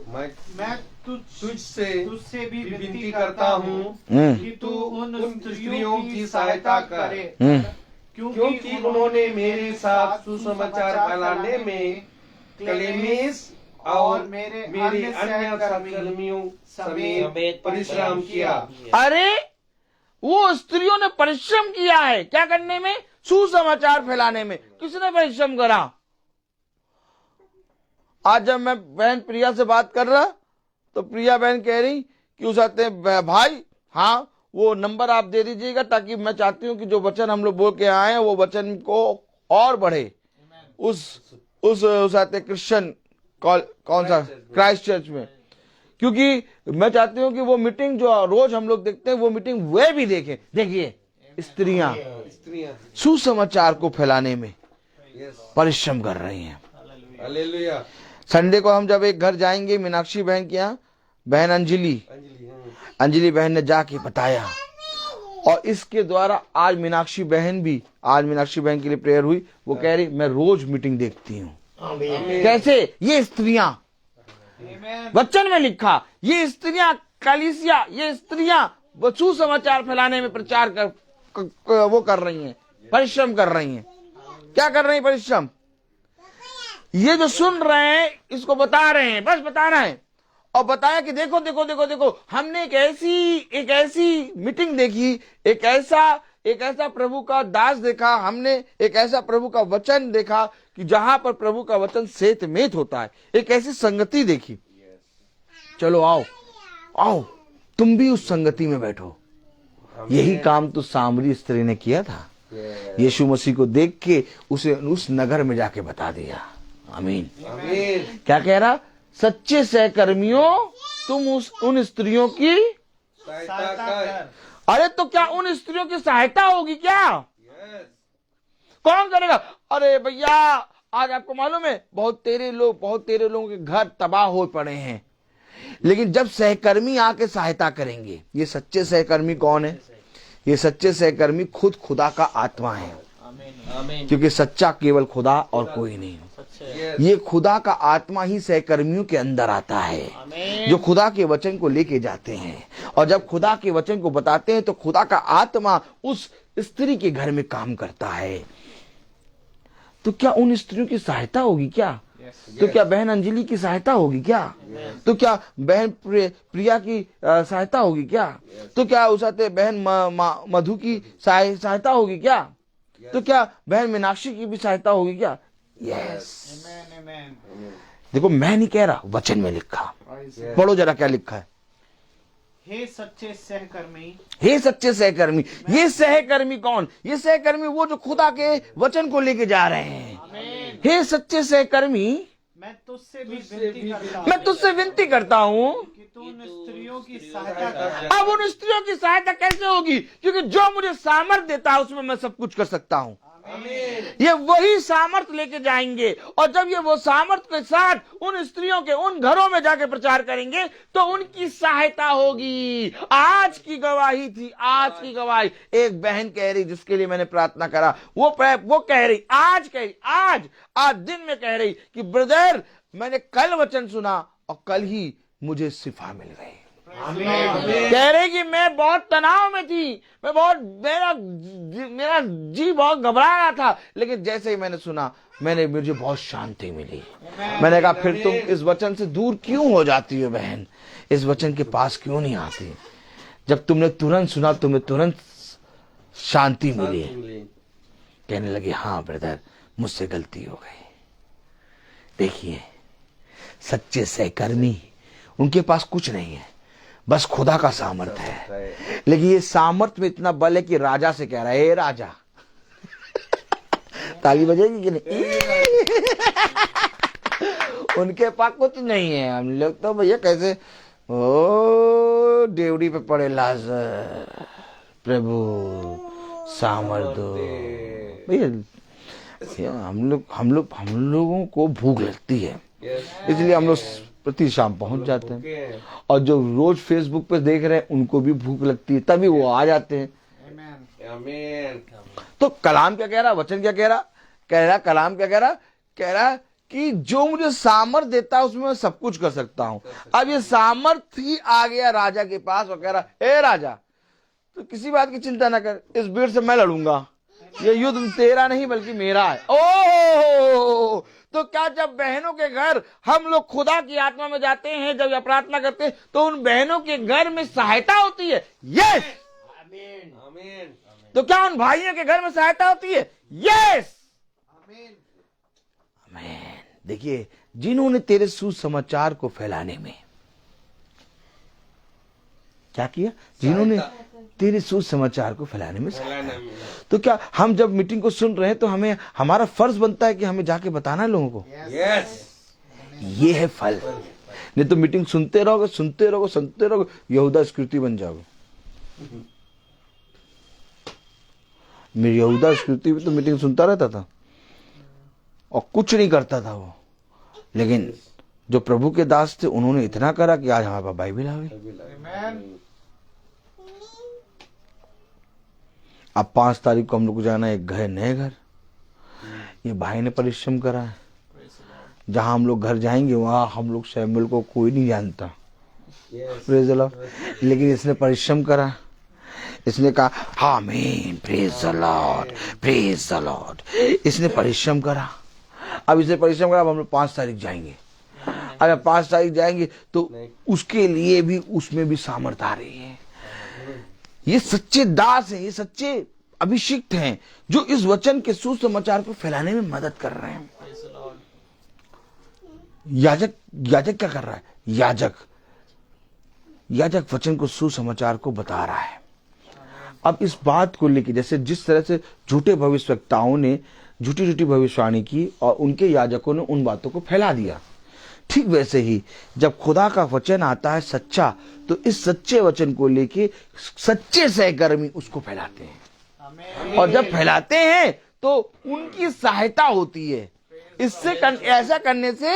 मैं तुझसे भी विनती करता हूँ कि तू उन स्त्रियों की सहायता करे, क्योंकि उन्होंने मेरे साथ सुसमाचार फैलाने में क्लेमेस और मेरे अन्य सहकर्मियों समेत परिश्रम किया। अरे वो स्त्रियों ने परिश्रम किया है, क्या करने में? सुसमाचार फैलाने में। किसने परिश्रम करा? आज जब मैं बहन प्रिया से बात कर रहा तो प्रिया बहन कह रही कि उस आते भाई, हाँ वो नंबर आप दे दीजिएगा, ताकि मैं चाहती हूँ कि जो वचन हम लोग बोल के आए हैं वो वचन को और बढ़े उस आते क्रिश्चियन कौन सा क्राइस्ट चर्च में। क्योंकि मैं चाहती हूँ कि वो मीटिंग जो रोज हम लोग देखते हैं वो मीटिंग वे भी देखें। देखिए स्त्रियां सुसमाचार को फैलाने में परिश्रम कर रही हैं। हालेलुया। संडे को हम जब एक घर जाएंगे मीनाक्षी बहन के यहाँ, बहन अंजलि बहन ने जाके बताया, और इसके द्वारा आज मीनाक्षी बहन के लिए प्रेयर हुई। वो कह रही मैं रोज मीटिंग देखती हूँ। कैसे? ये स्त्रियां, वचन में लिखा, ये स्त्रियां कलीसिया, ये स्त्रियां सुसमाचार फैलाने में प्रचार वो कर रही हैं, परिश्रम कर रही हैं। क्या कर रही हैं? परिश्रम। ये जो सुन रहे हैं इसको बता रहे हैं, बस बता रहे हैं, और बताया कि देखो देखो देखो देखो हमने एक ऐसी मीटिंग देखी, एक ऐसा प्रभु का दास देखा, हमने एक ऐसा प्रभु का वचन देखा कि जहां पर प्रभु का वचन सेत मेत होता है, एक ऐसी संगति देखी। चलो आओ तुम भी उस संगति में बैठो। यही काम तो सामरी स्त्री ने किया था। यीशु मसीह को देख के उसे उस नगर में जाके बता दिया। आमीन। क्या कह रहा? सच्चे सहकर्मियों, तुम उन स्त्रियों की सहायता कर। अरे तो क्या उन स्त्रियों की सहायता होगी क्या? कौन करेगा? अरे भैया आज आपको मालूम है बहुत तेरे लोगों के घर तबाह हो पड़े हैं, लेकिन जब सहकर्मी आके सहायता करेंगे। ये सच्चे सहकर्मी कौन है? ये सच्चे सहकर्मी खुद खुदा का आत्मा है। क्योंकि सच्चा केवल खुदा और कोई नहीं। ये खुदा का आत्मा ही सहकर्मियों के अंदर आता है, जो खुदा के वचन को लेके जाते हैं, और जब खुदा के वचन को बताते हैं तो खुदा का आत्मा उस स्त्री के घर में काम करता है। तो क्या उन स्त्रियों की सहायता होगी क्या? तो क्या बहन अंजलि की सहायता होगी क्या? तो क्या बहन प्रिया की सहायता होगी क्या? तो क्या उस बहन मधु की सहायता होगी क्या? तो क्या बहन मीनाक्षी की भी सहायता होगी क्या? यस। देखो मैं नहीं कह रहा, वचन में लिखा। पढ़ो जरा क्या लिखा है। हे सच्चे सहकर्मी, हे सच्चे सहकर्मी। ये सहकर्मी कौन? ये सहकर्मी वो जो खुदा के वचन को लेके जा रहे हैं। हे सच्चे सहकर्मी, मैं तुझसे भी विनती करता हूँ मैं तुझसे विनती करता हूँ कि तू उन स्त्रियों की सहायता कर। अब उन स्त्रियों की सहायता कैसे होगी? क्योंकि जो मुझे सामर्थ देता है उसमें मैं सब कुछ कर सकता हूँ। ये वही सामर्थ लेके जाएंगे, और जब ये वो सामर्थ के साथ उन स्त्रियों के उन घरों में जाके प्रचार करेंगे तो उनकी सहायता होगी। आज की गवाही थी, आज की गवाही। एक बहन कह रही, जिसके लिए मैंने प्रार्थना करा, वो कह रही, आज दिन में कह रही कि ब्रदर, मैंने कल वचन सुना और कल ही मुझे शिफा मिल गई। कह रही कि मैं बहुत तनाव में थी, मेरा जी बहुत घबरा रहा था, लेकिन जैसे ही मैंने सुना मुझे बहुत शांति मिली। मैंने कहा, फिर तुम इस वचन से दूर क्यों हो जाती हो बहन? इस वचन के पास क्यों नहीं आती? जब तुमने तुरंत सुना, तुम्हें तुरंत शांति मिली। कहने लगी, हाँ ब्रदर, मुझसे गलती हो गई। देखिए, सच्चे सहकर्मी, उनके पास कुछ नहीं है, बस खुदा का सामर्थ्य है। लेकिन ये सामर्थ्य में इतना बल है कि राजा से कह रहा है, ए राजा। ताली बजेगी कि नहीं? उनके पास कुछ नहीं है। हम लोग तो भैया कैसे ओ डेवड़ी पे पड़े लाज, प्रभु सामर्थ दो भैया। हम लोगों को भूख लगती है, इसलिए हम लोग प्रति शाम पहुंच जाते हैं। और जो रोज फेसबुक पे देख रहे हैं, उनको भी भूख लगती है, तभी वो आ जाते हैं। तो कलाम क्या कह रहा? वचन क्या कह रहा? कलाम क्या कह रहा कि जो मुझे सामर्थ देता है उसमें मैं सब कुछ कर सकता हूं। अब ये सामर्थ ही आ गया राजा के पास और कह रहा, ए राजा, तो किसी बात की चिंता ना कर, इस भीड़ से मैं लड़ूंगा। ये युद्ध तेरा नहीं बल्कि मेरा है। ओह, तो क्या जब बहनों के घर हम लोग खुदा की आत्मा में जाते हैं, जब यह प्रार्थना करते हैं, तो उन बहनों के घर में सहायता होती है? यस। आमीन। तो क्या उन भाइयों के घर में सहायता होती है? यस। आमीन। देखिए, जिन्होंने तेरे सुसमाचार को फैलाने में क्या किया? जिन्होंने तेरे सुसमाचार को फैलाने में तो क्या हम जब मीटिंग को सुन रहे हैं तो हमारा फर्ज बनता है कि हमें जाके बताना लोगों को? ये है फल। नहीं तो मीटिंग सुनते रहोगे, यहूदा स्कृति बन जाओगे। मेरी यहूदा स्कृति भी तो मीटिंग सुनता रहता था और कुछ नहीं करता था वो, लेकिन जो प्रभु के दास थे उन्होंने इतना करा कि आज हमारे पास बाइबल आ गई। अब 5 तारीख को हम लोग को जाना है एक नए घर। ये भाई ने परिश्रम करा है। जहां हम लोग घर जाएंगे वहां हम लोग शैमुएल को कोई नहीं जानता। Praise the Lord. लेकिन इसने परिश्रम करा, इसने कहा आमीन, praise the Lord, praise the Lord. इसने परिश्रम करा। अब इसने परिश्रम करा। अब हम लोग 5 तारीख जाएंगे। अगर 5 तारीख जाएंगे तो उसके लिए भी उसमें भी सामर्थ आ रही है। ये सच्चे दास हैं, ये सच्चे अभिषिक्त हैं जो इस वचन के सुसमाचार को फैलाने में मदद कर रहे हैं। याजक क्या कर रहा है? याजक वचन को, सुसमाचार को बता रहा है। अब इस बात को लेकर, जैसे जिस तरह से झूठे भविष्यवक्ताओं ने झूठी भविष्यवाणी की और उनके याजकों ने उन बातों को फैला दिया, ठीक वैसे ही जब खुदा का वचन आता है सच्चा, तो इस सच्चे वचन को लेके सच्चे सहकर्मी उसको फैलाते हैं। और जब फैलाते हैं तो उनकी सहायता होती है। ऐसा करने से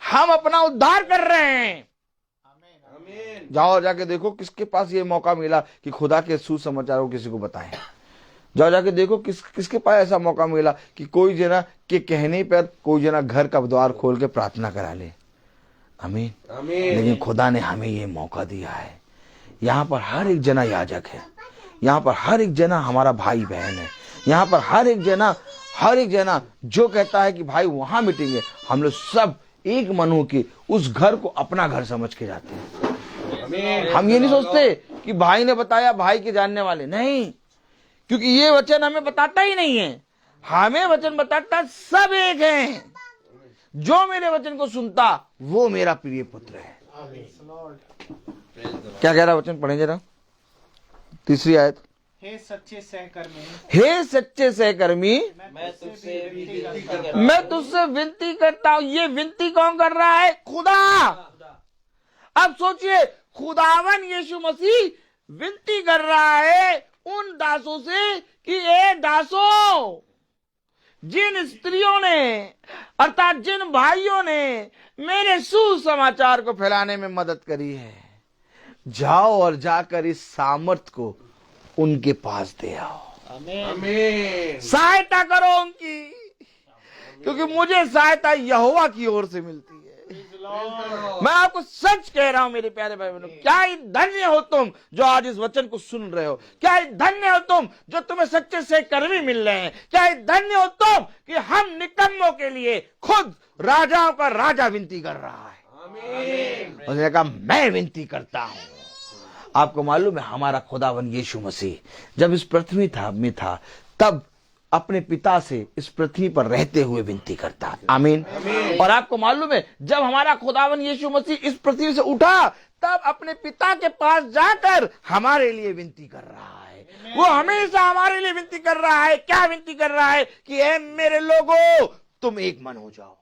हम अपना उद्धार कर रहे हैं। जाओ जाके देखो किसके पास ये मौका मिला कि खुदा के सुसमाचार को किसी को बताएं। जाओ जाके देखो किसके पास ऐसा मौका मिला कि कोई जना के कहने पर कोई जना घर का द्वार खोल के प्रार्थना करा ले। आमीन। लेकिन खुदा ने हमें ये मौका दिया है। यहाँ पर हर एक जना याजक है। यहाँ पर हर एक जना हमारा भाई बहन है। यहाँ पर हर एक जना जो कहता है कि भाई वहां मीटिंग है, हम लोग सब एक मन हो के उस घर को अपना घर समझ के जाते हैं। हम ये नहीं सोचते कि भाई ने बताया, भाई के जानने वाले नहीं, क्योंकि ये वचन हमें बताता ही नहीं है। हमें वचन बताता सब एक हैं। जो मेरे वचन को सुनता वो मेरा प्रिय पुत्र है। क्या कह रहा वचन, पढ़े जरा तीसरी आयत। हे सच्चे सहकर्मी, हे सच्चे सहकर्मी, मैं तुझसे विनती करता मैं तुझसे विनती करता हूं। ये विनती कौन कर रहा है? खुदा। अब सोचिए, खुदावन यीशु मसीह विनती कर रहा है उन दासों से कि ए दासों, जिन स्त्रियों ने अर्थात जिन भाइयों ने मेरे सुसमाचार को फैलाने में मदद करी है, जाओ और जाकर इस सामर्थ को उनके पास दे आओ। आमीन। सहायता करो उनकी, क्योंकि मुझे सहायता यहोवा की ओर से मिलती है। मैं आपको सच कह रहा हूं मेरे प्यारे भाई बहनों, क्या ही धन्य हो तुम जो आज इस वचन को सुन रहे हो। क्या ही धन्य हो तुम जो तुम्हें सच्चे से कर्मी मिल रहे हैं। क्या ही धन्य हो तुम कि हम निकम्मों के लिए खुद राजाओं का राजा विनती कर रहा है। उसने कहा मैं विनती करता हूं। आपको मालूम है, हमारा खुदावन यीशु मसीह जब इस पृथ्वी में था तब अपने पिता से इस पृथ्वी पर रहते हुए विनती करता है। आमीन। और आपको मालूम है, जब हमारा खुदावन यीशु मसीह इस पृथ्वी से उठा तब अपने पिता के पास जाकर हमारे लिए विनती कर रहा है। वो हमेशा हमारे लिए विनती कर रहा है। क्या विनती कर रहा है? कि ए मेरे लोगों, तुम एक मन हो जाओ।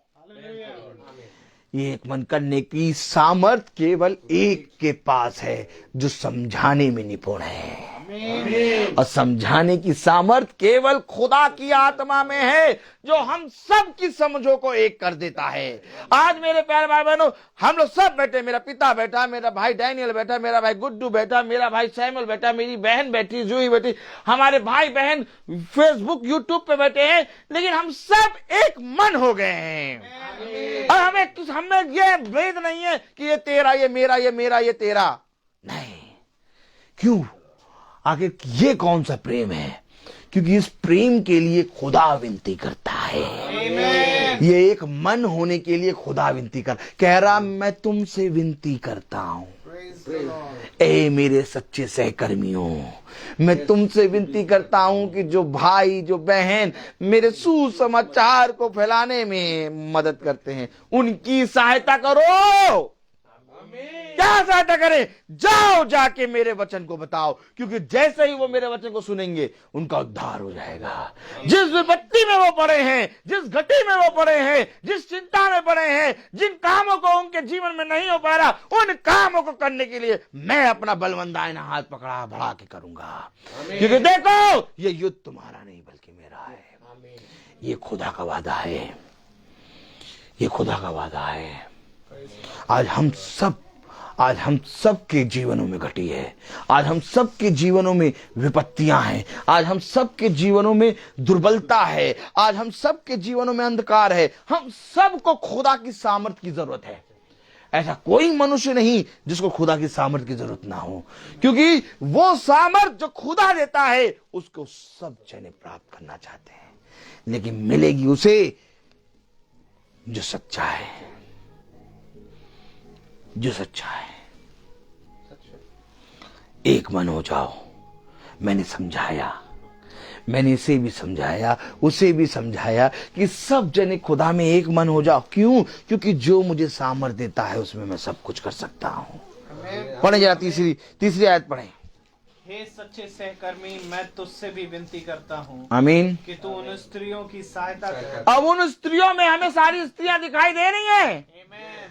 ये एक मन करने की सामर्थ केवल एक के पास है, जो समझाने में निपुण है। और समझाने की सामर्थ केवल खुदा की आत्मा में है, जो हम सब की समझों को एक कर देता है। आज मेरे प्यारे भाई बहनों, हम लोग सब बैठे, मेरा पिता बैठा, मेरा भाई डैनियल बैठा, मेरा भाई गुड्डू बैठा, मेरा भाई सैमुअल बैठा, मेरी बहन बैठी, जूही बैठी, हमारे भाई बहन फेसबुक यूट्यूब पे बैठे हैं, लेकिन हम सब एक मन हो गए हैं। और हमें ये भेद नहीं है कि ये तेरा, ये मेरा, ये मेरा, ये तेरा। नहीं। क्यों? आखिर ये कौन सा प्रेम है? क्योंकि इस प्रेम के लिए खुदा विनती करता है। ये एक मन होने के लिए खुदा विनती कह रहा, मैं तुमसे विनती करता हूं, ए मेरे सच्चे सहकर्मियों, मैं तुमसे विनती करता हूं कि जो भाई, जो बहन मेरे सुसमाचार को फैलाने में मदद करते हैं, उनकी सहायता करो। क्या सहायता करें? जाओ जाके मेरे वचन को बताओ, क्योंकि जैसे ही वो मेरे वचन को सुनेंगे उनका उद्धार हो जाएगा। जिस विपत्ति में वो पड़े हैं, जिस घटी में वो पड़े हैं, जिस चिंता में पड़े हैं, जिन कामों को उनके जीवन में नहीं हो पा रहा, उन कामों को करने के लिए मैं अपना बलवंत दाहिना हाथ पकड़ा बढ़ा के करूंगा। क्योंकि देखो, ये युद्ध तुम्हारा नहीं बल्कि मेरा है। ये खुदा का वादा है। ये खुदा का वादा है। आज हम सब के जीवनों में घटी है। आज हम सब के जीवनों में विपत्तियां हैं। आज हम सब के जीवनों में दुर्बलता है। आज हम सब के जीवनों में अंधकार है। हम सबको खुदा की सामर्थ की जरूरत है। ऐसा कोई मनुष्य नहीं जिसको खुदा की सामर्थ की जरूरत ना हो, क्योंकि वो सामर्थ जो खुदा देता है उसको सब जने प्राप्त करना चाहते हैं, लेकिन मिलेगी उसे जो सच्चा है। जो सच्चा है। एक मन हो जाओ। मैंने समझाया, मैंने इसे भी समझाया, उसे भी समझाया कि सब जने खुदा में एक मन हो जाओ। क्यों? क्योंकि जो मुझे सामर्थ देता है उसमें मैं सब कुछ कर सकता हूं। पढ़े जरा तीसरी आयत पढ़े। हे सच्चे सहकर्मी, मैं तुझसे भी विनती करता हूँ, आमीन, कि तू उन स्त्रियों की सहायता कर। अब उन स्त्रियों में हमें सारी स्त्रियां दिखाई दे रही हैं।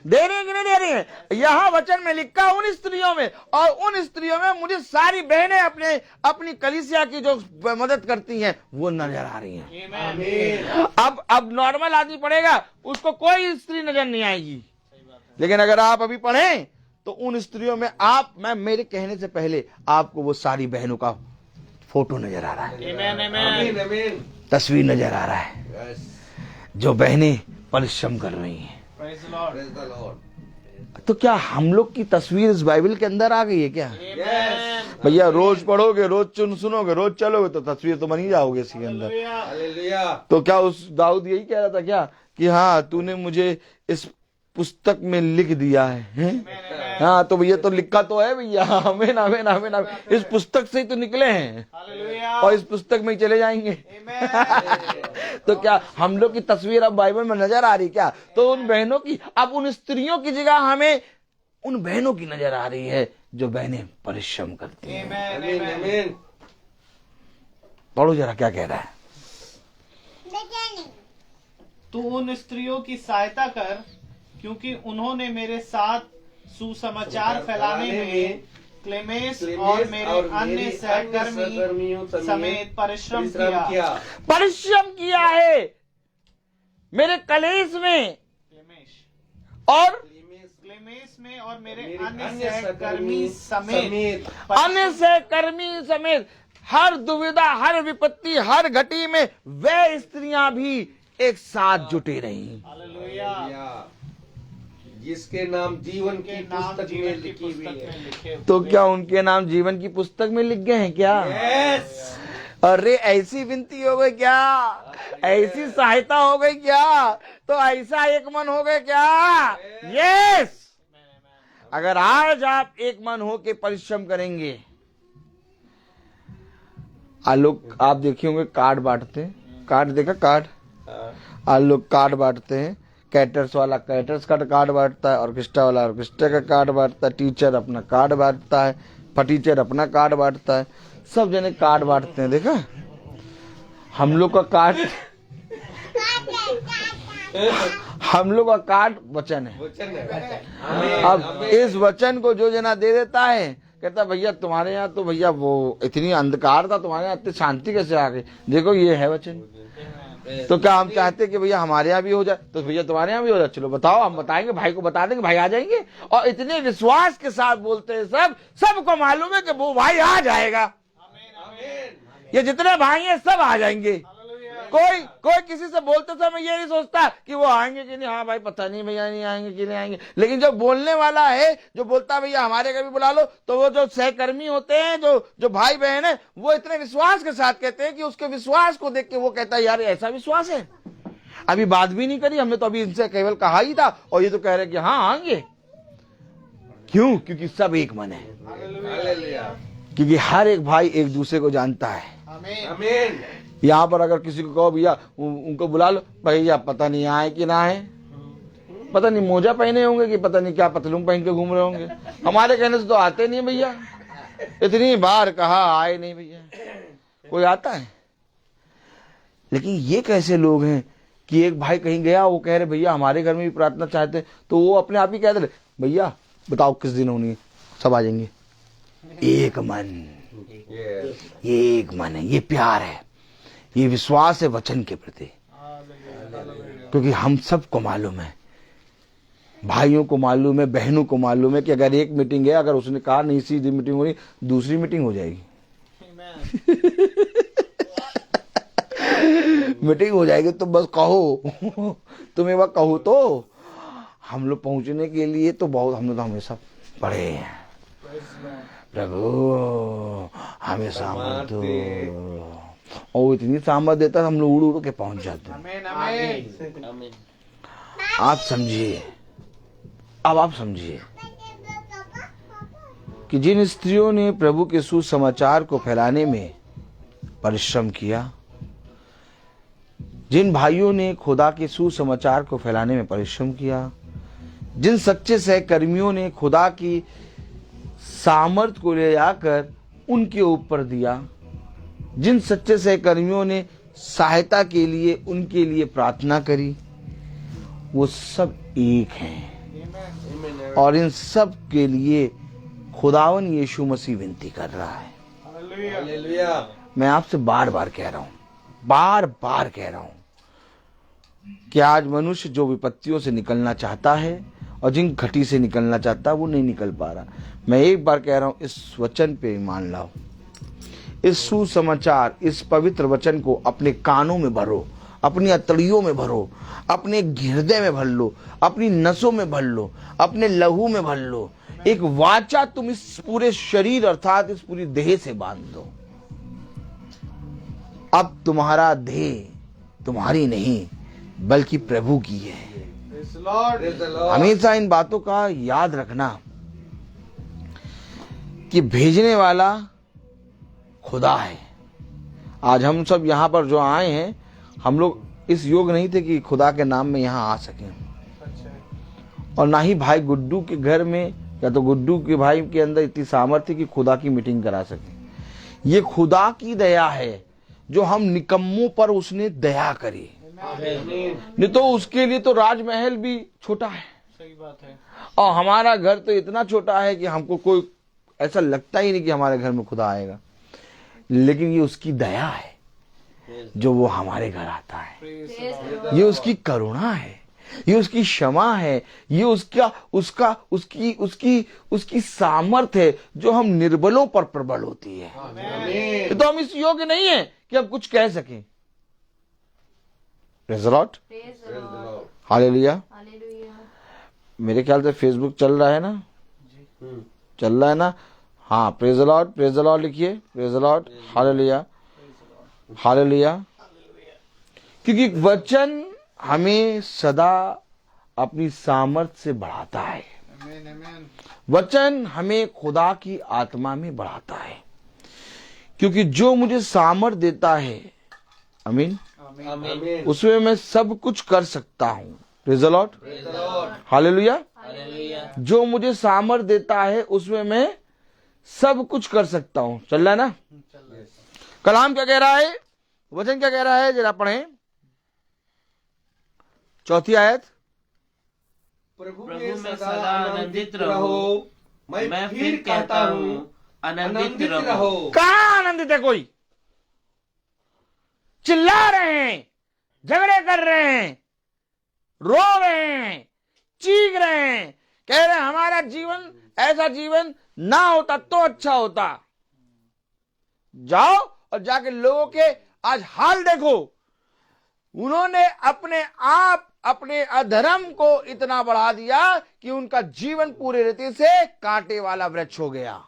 दे रही है कि नहीं दे रही है? यहाँ वचन में लिखा उन स्त्रियों में, और उन स्त्रियों में मुझे सारी बहनें अपनी कलीसिया की जो मदद करती हैं वो नजर आ रही हैं। अब नॉर्मल आदमी पढ़ेगा, उसको कोई स्त्री नजर नहीं आएगी, लेकिन अगर आप अभी पढ़ें तो उन स्त्रियों में मैं मेरे कहने से पहले आपको वो सारी बहनों का फोटो नजर आ रहा है, तस्वीर नजर आ रहा है, जो बहनें परिश्रम कर रही हैं। तो क्या हम लोग की तस्वीर इस बाइबल के अंदर आ गई है क्या? भैया रोज पढ़ोगे, रोज सुनोगे, रोज चलोगे तो तस्वीर तो बन ही जाओगे इसी के अंदर। तो क्या उस दाऊद यही कह रहा था क्या कि हाँ तूने मुझे इस पुस्तक में लिख दिया है? हाँ, तो भैया तो लिखा तो है भैया। आमीन आमीन आमीन आमीन। इस पुस्तक से ही तो निकले हैं और इस पुस्तक में ही चले जाएंगे। तो क्या हम लोग की तस्वीर अब बाइबल में नजर आ रही क्या? तो उन बहनों की, अब उन स्त्रियों की जगह हमें उन बहनों की नजर आ रही है जो बहनें परिश्रम करती हैं। आमीन आमीन। पढ़ो जरा क्या कह रहा है। तू उन स्त्रियों की सहायता कर, क्योंकि उन्होंने मेरे साथ सुसमाचार फैलाने में क्लेमेस और मेरे अन्य सहकर्मियों समेत परिश्रम किया। परिश्रम किया है मेरे कलेश में और क्लेमेस में और मेरे अन्य सहकर्मी समेत अन्य सहकर्मी समेत हर दुविधा, हर विपत्ति, हर घटी में वे स्त्रियां भी एक साथ जुटे रही। हालेलुया। जिसके नाम जीवन की पुस्तक में लिखी हुई है। तो क्या उनके नाम जीवन की पुस्तक में लिख गए हैं क्या? यस। अरे ऐसी विनती हो गई क्या? ऐसी सहायता हो गई क्या? तो ऐसा एक मन हो गए क्या? यस। अगर आज आप एक मन हो के परिश्रम करेंगे, लोग आप देखे होंगे कार्ड बांटते हैं, कार्ड देखा कार्ड, लोग कार्ड बांटते हैं। कैटर्स वाला कैटर्स का कार्ड बांटता है, ऑर्केस्ट्रा वाला ऑर्केस्ट्रा का कार्ड बांटता है, टीचर अपना कार्ड बांटता है, फटीचर अपना कार्ड बांटता है, सब जने कार्ड बांटते हैं। देखा हम लोग का कार्ड हम लोग का कार्ड वचन है। अब इस वचन को जो जना दे देता है, कहता भैया तुम्हारे यहाँ तो भैया वो इतनी अंधकार था, तुम्हारे यहाँ इतनी शांति कैसे आ गई? देखो ये है वचन। तो क्या हम चाहते कि भैया हमारे यहाँ भी हो जाए? तो भैया तुम्हारे यहाँ भी हो जाए, चलो बताओ, हम बताएंगे, भाई को बता देंगे, भाई आ जाएंगे। और इतने विश्वास के साथ बोलते हैं, सबको मालूम है कि वो भाई आ जाएगा। ये जितने भाई हैं सब आ जाएंगे। कोई किसी से बोलते समय ये नहीं सोचता कि वो आएंगे कि नहीं। हाँ भाई पता नहीं भैया नहीं आएंगे कि नहीं आएंगे। लेकिन जो बोलने वाला है, जो बोलता है भैया हमारे का भी बुला लो, तो वो जो सहकर्मी होते हैं, जो भाई बहन है, वो इतने विश्वास के साथ कहते हैं कि उसके विश्वास को देख के वो कहता है यार ऐसा विश्वास है। अभी बात भी नहीं करी हमने, तो अभी इनसे केवल कहा ही था और ये तो कह रहे कि हाँ आएंगे। क्यों? क्योंकि सब एक मन है, क्योंकि हर एक भाई एक दूसरे को जानता है। आमीन। यहाँ पर अगर किसी को कहो भैया उनको बुला लो, भैया पता नहीं आए कि ना आए, पता नहीं मोजा पहने होंगे कि पता नहीं क्या पतलून पहन के घूम रहे होंगे। हमारे कहने से तो आते नहीं भैया, इतनी बार कहा आए नहीं भैया, कोई आता है। लेकिन ये कैसे लोग हैं कि एक भाई कहीं गया, वो कह रहे भैया हमारे घर में भी प्रार्थना चाहते, तो वो अपने आप ही कह दे भैया बताओ किस दिन होनी है, सब आ जाएंगे। एक मन, ये एक मन है, ये प्यार है, ये विश्वास है वचन के प्रति। क्योंकि हम सबको मालूम है, भाइयों को मालूम है, बहनों को मालूम है कि अगर एक मीटिंग है, अगर उसने कहा नहीं सीधी मीटिंग हो रही, दूसरी मीटिंग हो जाएगी। मीटिंग हो जाएगी तो बस कहो, तुम एक बार कहो तो। हम लोग पहुंचने के लिए तो बहुत, हम लोग तो हमेशा पढ़े हैं, प्रभु हमें सामर्थ दो, और इतनी सामर्थ देता है हम लोग उड़ उड़ के पहुंच जाते हैं। आप समझिए, अब आप समझिए कि जिन स्त्रियों ने प्रभु के सुसमाचार को फैलाने में परिश्रम किया, जिन भाइयों ने खुदा के सुसमाचार को फैलाने में परिश्रम किया, जिन सच्चे सहकर्मियों ने खुदा की सामर्थ को ले जाकर उनके ऊपर दिया, जिन सच्चे सहकर्मियों ने सहायता के लिए उनके लिए प्रार्थना करी, वो सब एक हैं। और इन सब के लिए खुदावन यीशु मसीह विनती कर रहा है। हालेलुया। मैं आपसे बार बार कह रहा हूं, बार बार कह रहा हूं कि आज मनुष्य जो विपत्तियों से निकलना चाहता है और जिन घटी से निकलना चाहता है वो नहीं निकल पा रहा। मैं एक बार कह रहा हूं, इस वचन पे ईमान लाओ, इस सुसमाचार, इस पवित्र वचन को अपने कानों में भरो, अपनी अतड़ियों में भरो, अपने हृदय में भर लो, अपनी नसों में भर लो, अपने लहू में भर लो। एक वाचा तुम इस पूरे शरीर अर्थात इस पूरी देह से बांध दो। अब तुम्हारा देह तुम्हारी नहीं बल्कि प्रभु की है। हमेशा इन बातों का याद रखना कि भेजने वाला खुदा है। आज हम सब यहाँ पर जो आए हैं, हम लोग इस योग नहीं थे कि खुदा के नाम में यहाँ आ सकें, और ना ही भाई गुड्डू के घर में या तो गुड्डू के भाई के अंदर इतनी सामर्थ्य कि खुदा की मीटिंग करा सके। ये खुदा की दया है जो हम निकम्मों पर उसने दया करी, नहीं तो उसके लिए तो राजमहल भी छोटा है। सही बात है। और हमारा घर तो इतना छोटा है कि हमको कोई ऐसा लगता ही नहीं कि हमारे घर में खुदा आएगा, लेकिन ये उसकी दया है जो वो हमारे घर आता है। ये उसकी करुणा है, ये उसकी क्षमा है, ये उसकी सामर्थ है जो हम निर्बलों पर प्रबल होती है। तो हम इस योग्य नहीं है कि हम कुछ कह सकें। Praise the Lord, hallelujah. मेरे ख्याल से फेसबुक चल रहा है ना, चल रहा है ना? हाँ, प्रेज़ द लॉर्ड लिखिए, praise the Lord, hallelujah, hallelujah. क्योंकि वचन हमें सदा अपनी सामर्थ से बढ़ाता है। वचन हमें खुदा की आत्मा में बढ़ाता है, क्योंकि जो मुझे सामर्थ देता है, आमीन, उसमें मैं सब कुछ कर सकता हूं। Praise the Lord, hallelujah. जो मुझे सामर्थ देता है उसमें मैं सब कुछ कर सकता हूं। चल रहा है ना? कलाम क्या कह रहा है, वचन क्या कह रहा है, जरा पढ़ें। 4 आयत। प्रभु में सदा आनंदित रहो, मैं फिर कहता हूँ आनंदित रहो। कहाँ आनंदित है कोई? चिल्ला रहे हैं, झगड़े कर रहे हैं, रो रहे हैं, चीख रहे हैं, कह रहे हैं हमारा जीवन, ऐसा जीवन ना होता तो अच्छा होता। जाओ और जाके लोगों के आज हाल देखो। उन्होंने अपने आप अपने अधर्म को इतना बढ़ा दिया कि उनका जीवन पूरे रीति से कांटे वाला वृक्ष हो गया।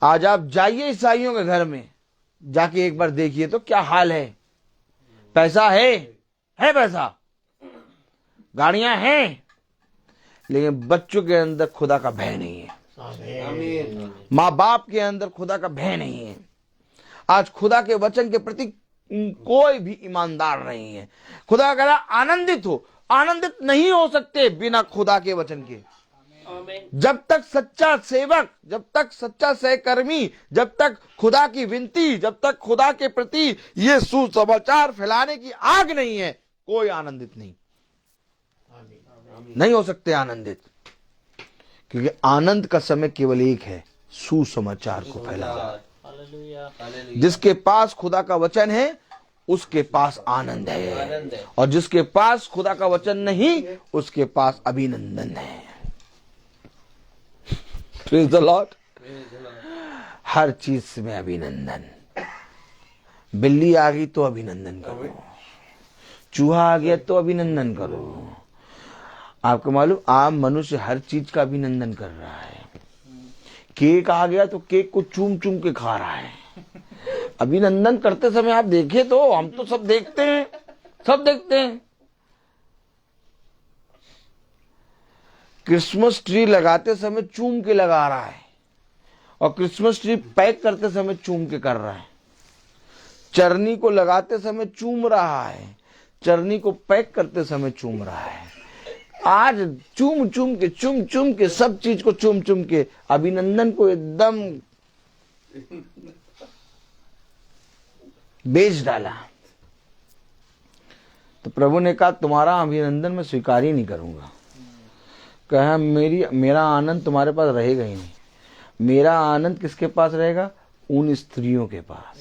आज आप जाइए ईसाइयों के घर में, जाके एक बार देखिए तो क्या हाल है। पैसा है पैसा, गाड़ियां हैं, लेकिन बच्चों के अंदर खुदा का भय नहीं है। माँ बाप के अंदर खुदा का भय नहीं है। आज खुदा के वचन के प्रति कोई भी ईमानदार नहीं है। खुदा कह रहा आनंदित हो, आनंदित नहीं हो सकते बिना खुदा के वचन के। जब तक सच्चा सेवक, जब तक सच्चा सहकर्मी, जब तक खुदा की विनती, जब तक खुदा के प्रति ये सुसमाचार फैलाने की आग नहीं है, कोई आनंदित नहीं हो सकते आनंदित। क्योंकि आनंद का समय केवल एक है, सुसमाचार को फैलाना। जिसके पास खुदा का वचन है उसके पास आनंद है, और जिसके पास खुदा का वचन नहीं उसके पास अभिनंदन है। Praise the Lord. हर चीज में अभिनंदन। बिल्ली आ गई तो अभिनंदन करो, चूहा आ गया तो अभिनंदन करो। आपको मालूम, आम मनुष्य हर चीज का अभिनंदन कर रहा है। केक आ गया तो केक को चूम चूम के खा रहा है। अभिनंदन करते समय आप देखें तो, हम तो सब देखते हैं, सब देखते हैं। क्रिसमस ट्री लगाते समय चूम के लगा रहा है, और क्रिसमस ट्री पैक करते समय चूम के कर रहा है। चरनी को लगाते समय चूम रहा है, चरनी को पैक करते समय चूम रहा है। आज चूम चूम के सब चीज को चूम चूम के अभिनंदन को एकदम बेच डाला। तो प्रभु ने कहा तुम्हारा अभिनंदन मैं स्वीकार ही नहीं करूंगा। कहा मेरा आनंद तुम्हारे पास रहेगा ही नहीं। मेरा आनंद किसके पास रहेगा? उन स्त्रियों के पास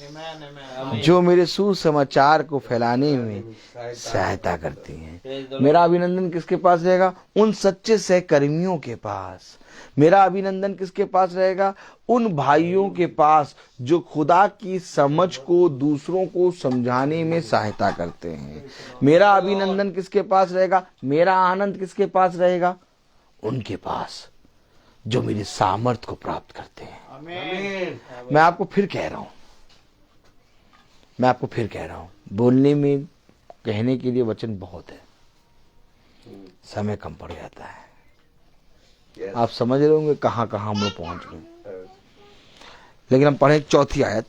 जो मेरे सुसमाचार को फैलाने में सहायता करती हैं। मेरा अभिनंदन किसके पास रहेगा? उन सच्चे सहकर्मियों के पास। मेरा अभिनंदन किसके पास रहेगा? उन भाइयों के पास जो खुदा की समझ को दूसरों को समझाने में सहायता करते हैं। मेरा अभिनंदन किसके पास रहेगा? मेरा आनंद किसके पास रहेगा? उनके पास जो मेरी सामर्थ को प्राप्त करते हैं। मैं आपको फिर कह रहा हूं, बोलने में कहने के लिए वचन बहुत है, समय कम पड़ जाता है। आप समझ रहे होंगे कहां कहां हम लोग पहुंच गए। लेकिन हम पढ़े 4 आयत।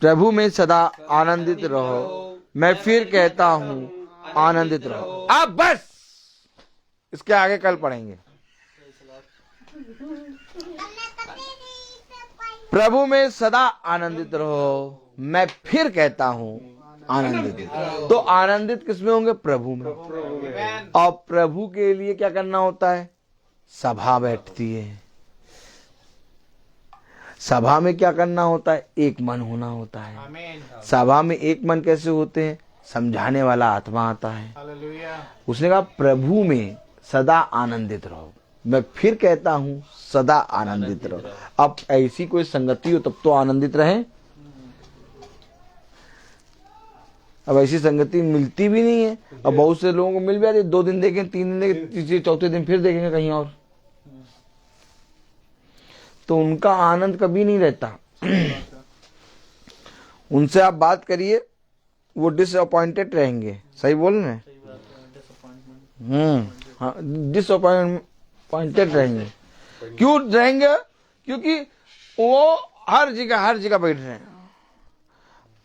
प्रभु में सदा आनंदित रहो, मैं फिर कहता हूं आनंदित रहो। अब बस इसके आगे कल पढ़ेंगे। प्रभु में सदा आनंदित रहो। मैं फिर कहता हूं आनंदित। तो आनंदित किसमें होंगे? प्रभु में। और प्रभु के लिए क्या करना होता है? सभा बैठती है। सभा में क्या करना होता है? एक मन होना होता है। सभा में एक मन कैसे होते हैं? समझाने वाला आत्मा आता है। उसने कहा प्रभु में सदा आनंदित रहो। मैं फिर कहता हूं सदा आनंदित रहो। अब ऐसी कोई संगति हो तब तो आनंदित रहें। अब ऐसी संगति मिलती भी नहीं है। अब बहुत से लोगों को मिल भी जाती है, 2 दिन देखें, 3 दिन देखें, तीसरे चौथे दिन फिर देखेंगे कहीं और, तो उनका आनंद कभी नहीं रहता। उनसे आप बात करिए, वो डिसअपॉइंटेड रहेंगे। सही बोल रहे हैं? हाँ, डिसअपॉइंटेड रहेंगे। क्यों रहेंगे? क्योंकि वो हर जगह बैठ रहे हैं।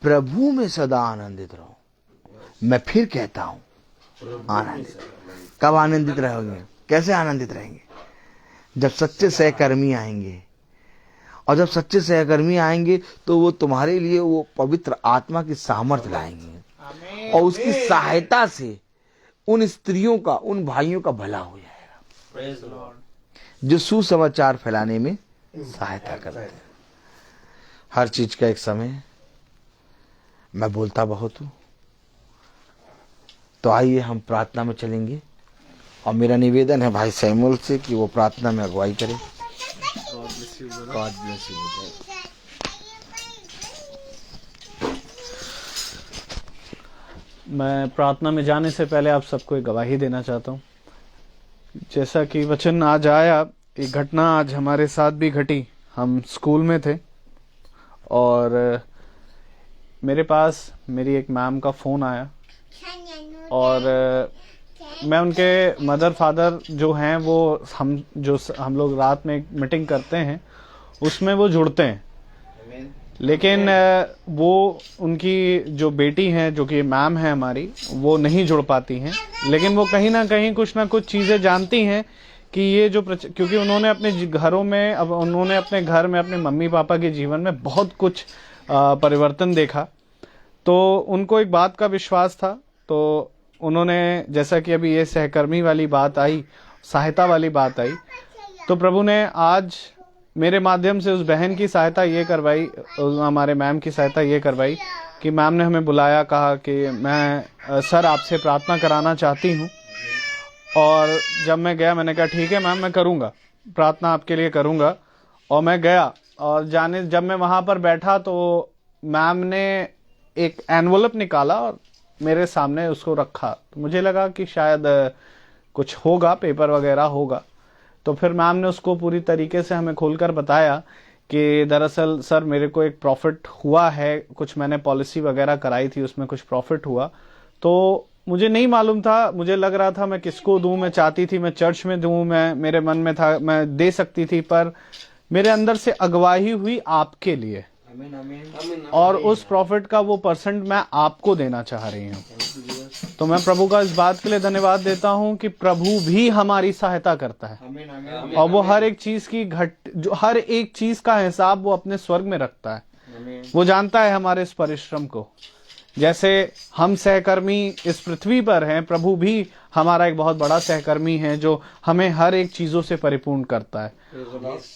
प्रभु में सदा आनंदित रहो। मैं फिर कहता हूं आनंदित। कब आनंदित रहोगे? कैसे आनंदित रहेंगे? जब सच्चे सहकर्मी आएंगे। और जब सच्चे सहकर्मी आएंगे तो वो तुम्हारे लिए वो पवित्र आत्मा की सामर्थ्य लाएंगे, और उसकी सहायता से उन स्त्रियों का, उन भाइयों का भला हो जाएगा जो सुसमाचार फैलाने में सहायता करते हैं। हर चीज का एक समय। मैं बोलता बहुत हूं, तो आइए हम प्रार्थना में चलेंगे। और मेरा निवेदन है भाई सैमुअल से कि वो प्रार्थना में अगुवाई करे। God bless you. मैं प्रार्थना में जाने से पहले आप सबको एक गवाही देना चाहता हूँ। जैसा कि वचन आज आया, एक घटना आज हमारे साथ भी घटी। हम स्कूल में थे और मेरे पास मेरी एक मैम का फ़ोन आया, और मैं उनके मदर फादर जो हैं वो हम लोग रात में एक मीटिंग करते हैं, उसमें वो जुड़ते हैं। लेकिन वो उनकी जो बेटी हैं, जो कि मैम है हमारी, वो नहीं जुड़ पाती हैं। लेकिन वो कहीं ना कहीं कुछ ना कुछ चीज़ें जानती हैं कि ये जो क्योंकि उन्होंने अपने घरों में, अब उन्होंने अपने घर में अपने मम्मी पापा के जीवन में बहुत कुछ परिवर्तन देखा, तो उनको एक बात का विश्वास था। तो उन्होंने, जैसा कि अभी ये सहकर्मी वाली बात आई, सहायता वाली बात आई, तो प्रभु ने आज मेरे माध्यम से उस बहन की सहायता ये करवाई, हमारे मैम की सहायता ये करवाई कि मैम ने हमें बुलाया, कहा कि मैं सर आपसे प्रार्थना कराना चाहती हूँ। और जब मैं गया, मैंने कहा ठीक है मैम, मैं करूँगा, प्रार्थना आपके लिए करूँगा। और मैं गया, और जब मैं वहाँ पर बैठा तो मैम ने एक एनवलप निकाला और मेरे सामने उसको रखा। तो मुझे लगा कि शायद कुछ होगा, पेपर वगैरह होगा। तो फिर मैम ने उसको पूरी तरीके से हमें खोलकर बताया कि दरअसल सर मेरे को एक प्रॉफिट हुआ है, कुछ मैंने पॉलिसी वगैरह कराई थी, उसमें कुछ प्रॉफिट हुआ। तो मुझे नहीं मालूम था, मुझे लग रहा था मैं किसको दूं। मैं चाहती थी मैं चर्च में दूं, मैं मेरे मन में था मैं दे सकती थी, पर मेरे अंदर से अगुवाई हुई आपके लिए। और उस प्रॉफिट का वो परसेंट मैं आपको देना चाह रही हूँ। तो मैं प्रभु का इस बात के लिए धन्यवाद देता हूँ कि प्रभु भी हमारी सहायता करता है, और वो हर एक चीज की हर एक चीज का हिसाब वो अपने स्वर्ग में रखता है। वो जानता है हमारे इस परिश्रम को। जैसे हम सहकर्मी इस पृथ्वी पर हैं, प्रभु भी हमारा एक बहुत बड़ा सहकर्मी है जो हमें हर एक चीजों से परिपूर्ण करता है।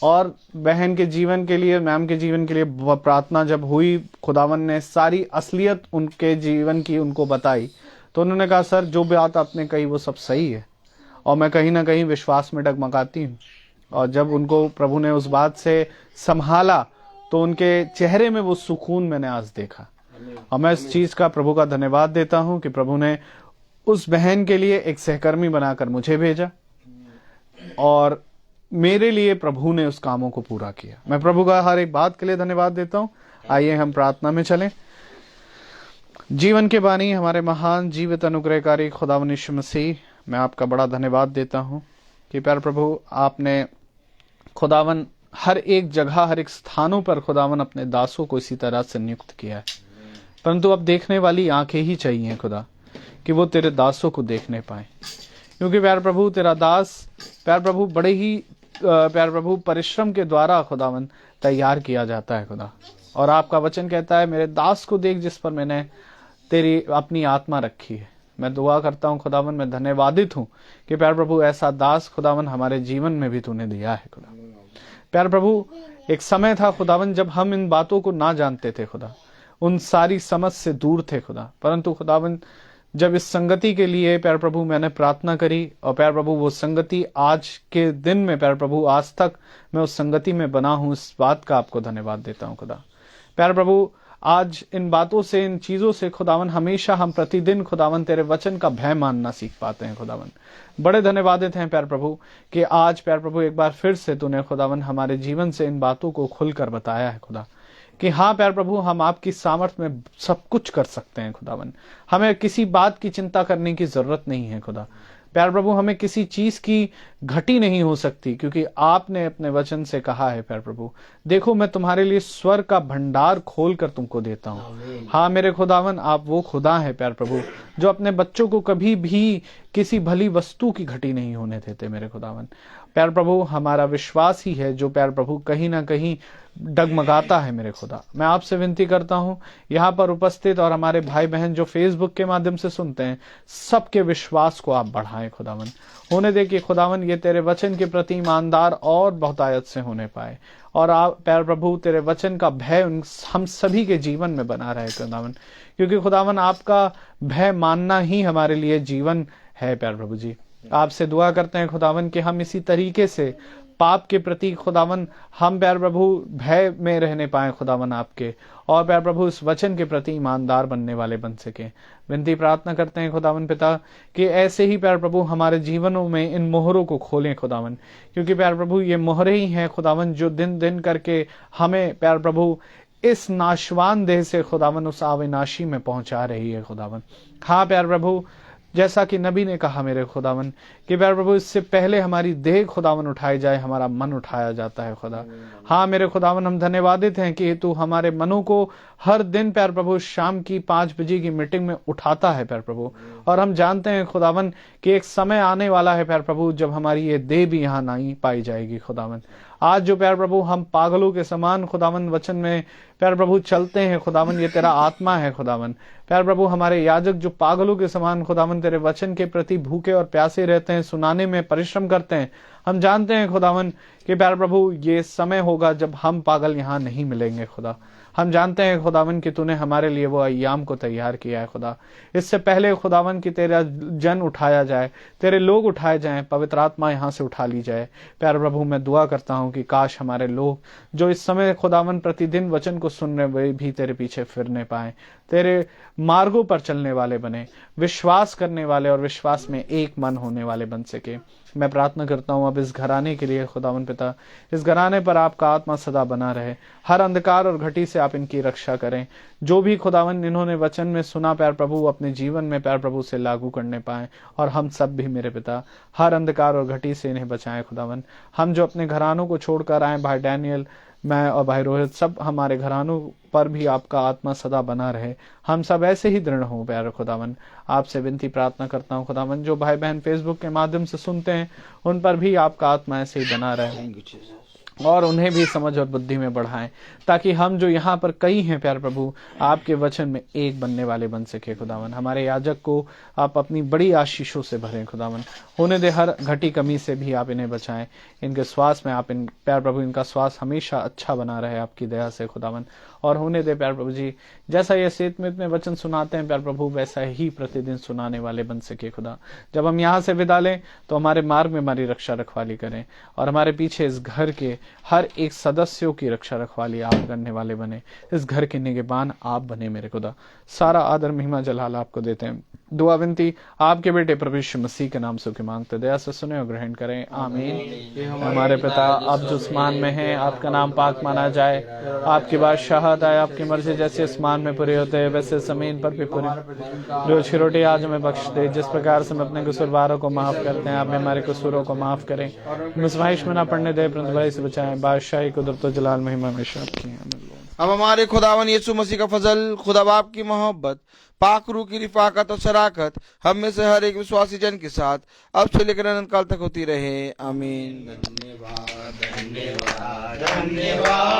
और बहन के जीवन के लिए, मैम के जीवन के लिए प्रार्थना जब हुई, खुदावन ने सारी असलियत उनके जीवन की उनको बताई, तो उन्होंने कहा सर जो बात आपने कही वो सब सही है। और मैं कहीं ना कहीं विश्वास में डगमगाती हूँ। और जब उनको प्रभु ने उस बात से संभाला तो उनके चेहरे में वो सुकून मैंने आज देखा। और मैं इस चीज का प्रभु का धन्यवाद देता हूं कि प्रभु ने उस बहन के लिए एक सहकर्मी बनाकर मुझे भेजा, और मेरे लिए प्रभु ने उस कामों को पूरा किया। मैं प्रभु का हर एक बात के लिए धन्यवाद देता हूं। आइए हम प्रार्थना में चलें। जीवन के बानी हमारे महान जीवित अनुग्रहकारी खुदावन यीशु मसीह, मैं आपका बड़ा धन्यवाद देता हूं कि प्यारे प्रभु, आपने खुदावन हर एक जगह, हर एक स्थानों पर खुदावन अपने दासों को इसी तरह से नियुक्त किया है। परंतु अब देखने वाली आंखें ही चाहिए खुदा, कि वो तेरे दासों को देखने पाए। क्योंकि प्यार प्रभु, तेरा दास प्यार प्रभु बड़े ही प्यारे प्रभु परिश्रम के द्वारा खुदावन तैयार किया जाता है खुदा। और आपका वचन कहता है, मेरे दास को देख जिस पर मैंने तेरी अपनी आत्मा रखी है। मैं दुआ करता हूँ खुदावन, मैं धन्यवादित हूँ कि प्यारे प्रभु ऐसा दास खुदावन हमारे जीवन में भी तूने दिया है खुदा। प्यारे प्रभु एक समय था खुदावन जब हम इन बातों को ना जानते थे खुदा, उन सारी समझ से दूर थे खुदा, परंतु खुदावन जब इस संगति के लिए प्यारे प्रभु मैंने प्रार्थना करी और प्यारे प्रभु वो संगति आज के दिन में प्यारे प्रभु आज तक मैं उस संगति में बना हूँ, इस बात का आपको धन्यवाद देता हूँ खुदा। प्यारे प्रभु आज इन बातों से, इन चीजों से खुदावन हमेशा हम प्रतिदिन खुदावन तेरे वचन का भय मानना सीख पाते हैं खुदावन। बड़े धन्यवादित हैं प्यारे प्रभु कि आज प्यारे प्रभु एक बार फिर से तूने खुदावन हमारे जीवन से इन बातों को खुलकर बताया है खुदा, कि हाँ प्यारे प्रभु हम आपकी सामर्थ में सब कुछ कर सकते हैं खुदावन। हमें किसी बात की चिंता करने की जरूरत नहीं है खुदा। प्यारे प्रभु हमें किसी चीज की घटी नहीं हो सकती, क्योंकि आपने अपने वचन से कहा है प्यारे प्रभु, देखो मैं तुम्हारे लिए स्वर का भंडार खोल कर तुमको देता हूँ। हाँ मेरे खुदावन, आप वो खुदा है प्यारे प्रभु जो अपने बच्चों को कभी भी किसी भली वस्तु की घटी नहीं होने देते मेरे खुदावन। प्यारे प्रभु हमारा विश्वास ही है जो प्यारे प्रभु कहीं ना कहीं डगमगाता है मेरे खुदा। मैं आपसे विनती करता हूँ यहाँ पर उपस्थित और हमारे भाई बहन जो फेसबुक के माध्यम से सुनते हैं, सबके विश्वास को आप बढ़ाएं खुदावन। होने दे कि खुदावन ये तेरे वचन के प्रति ईमानदार और बहुतायत से होने पाए, और आप प्यारे प्रभु तेरे वचन का भय हम सभी के जीवन में बना रहे खुदावन, क्योंकि खुदावन आपका भय मानना ही हमारे लिए जीवन है। प्यारे प्रभु जी आपसे दुआ करते हैं खुदावन कि हम इसी तरीके से पाप के प्रति खुदावन हम प्यारे प्रभु भय में रहने पाए खुदावन आपके, और प्यारे प्रभु इस वचन के प्रति ईमानदार बनने वाले बन सके। विनती प्रार्थना करते हैं खुदावन पिता कि ऐसे ही प्यारे प्रभु हमारे जीवनों में इन मोहरों को खोलें खुदावन, क्योंकि प्यारे प्रभु ये मोहरें ही हैं खुदावन जो दिन दिन करके हमें प्यारे प्रभु इस नाशवान देह से खुदावन उस अविनाशी में पहुंचा रही है खुदावन। हाँ प्यारे प्रभु जैसा कि नबी ने कहा मेरे खुदावन कि प्यारे प्रभु इससे पहले हमारी देह खुदावन उठाई जाए, हमारा मन उठाया जाता है खुदा। हाँ मेरे खुदावन हम धन्यवादित हैं कि तू हमारे मनों को हर दिन प्यारे प्रभु शाम की 5 बजे की मीटिंग में उठाता है प्यारे प्रभु, और हम जानते हैं खुदावन कि एक समय आने वाला है प्यारे प्रभु जब हमारी ये देह भी यहाँ नहीं पाई जाएगी खुदावन। आज जो प्यारे प्रभु हम पागलों के समान खुदावन वचन में प्यारे प्रभु चलते हैं खुदावन, ये तेरा आत्मा है खुदावन। प्यारे प्रभु हमारे याजक जो पागलों के समान खुदावन तेरे वचन के प्रति भूखे और प्यासे रहते हैं, सुनाने में परिश्रम करते हैं, हम जानते हैं खुदावन कि प्यारे प्रभु ये समय होगा जब हम पागल यहाँ नहीं मिलेंगे खुदा। हम जानते हैं खुदावन कि तूने हमारे लिए वो अय्याम को तैयार किया है खुदा। इससे पहले खुदावन कि तेरा जन उठाया जाए, तेरे लोग उठाए जाएं, पवित्र आत्मा यहाँ से उठा ली जाए। प्यारे प्रभु मैं दुआ करता हूँ कि काश हमारे लोग जो इस समय खुदावन प्रतिदिन वचन को सुन रहे वे भी तेरे पीछे फिरने पाए, तेरे मार्गों पर चलने वाले बने, विश्वास करने वाले और विश्वास में एक मन होने वाले बन सके। मैं प्रार्थना करता हूँ अब इस घराने के लिए खुदावन पिता, इस घराने पर आपका आत्मा सदा बना रहे, हर अंधकार और घटी से आप इनकी रक्षा करें। जो भी खुदावन इन्होंने वचन में सुना प्यार प्रभु अपने जीवन में प्यार प्रभु से लागू करने पाए, और हम सब भी मेरे पिता हर अंधकार और घटी से इन्हें बचाएं खुदावन। हम जो अपने घरानों को छोड़कर आए, भाई डैनियल, मैं और भाई रोहित, सब हमारे घरानों पर भी आपका आत्मा सदा बना रहे, हम सब ऐसे ही दृढ़ हों प्यारे खुदावन। आपसे विनती प्रार्थना करता हूँ खुदावन जो भाई बहन फेसबुक के माध्यम से सुनते हैं उन पर भी आपका आत्मा ऐसे ही बना रहे, और उन्हें भी समझ और बुद्धि में बढ़ाएं, ताकि हम जो यहाँ पर कई हैं प्यारे प्रभु आपके वचन में एक बनने वाले बन सके खुदावन। हमारे याजक को आप अपनी बड़ी आशीषों से भरें खुदावन। होने दे हर घटी कमी से भी आप इन्हें बचाएं, इनके श्वास में आप इन प्यारे प्रभु इनका श्वास हमेशा अच्छा बना रहे आपकी दया से खुदावन। और होने दे प्यारे प्रभु जी जैसा ये सेतमित में वचन सुनाते हैं प्यारे प्रभु वैसा ही प्रतिदिन सुनाने वाले बन सके खुदा। जब हम यहाँ से विदा लें तो हमारे मार्ग में हमारी रक्षा रखवाली करें, और हमारे पीछे इस घर के हर एक सदस्यों की रक्षा रखवाली आप करने वाले बने, इस घर के निगहबान आप बने मेरे खुदा। सारा आदर महिमा जलाल आपको देते हैं। दुआ विनती आपके बेटे प्रभु यीशु मसीह के नाम से के मांगते, दया से सुने और ग्रहण करें, आमीन। हमारे पिता आप जो आसमान में हैं, आपका नाम पाक माना जाए, आपकी बादशाहत आए, आपकी मर्जी जैसे आसमान में पूरी होते हैं वैसे जमीन पर भी पूरी। रोज की रोटी आज हमें बख्श दे, जिस प्रकार से हम अपने कसूरवारों को माफ करते हैं, आप हमारे कसूरों को माफ करें, मुसवाइश में ना पड़ने दे परंतु बुराई से बचाएं। बादशाही कुदरत व जलाल महिमा हमेशा आपकी है। अब हमारे खुदावन यीशु मसीह का फजल, खुदा बाप की मोहब्बत, पाक रूह की रिफाकत और शराकत हम में से हर एक विश्वासी जन के साथ अब से लेकर अनंत काल तक होती रहे, आमीन। धन्यवाद। धन्यवाद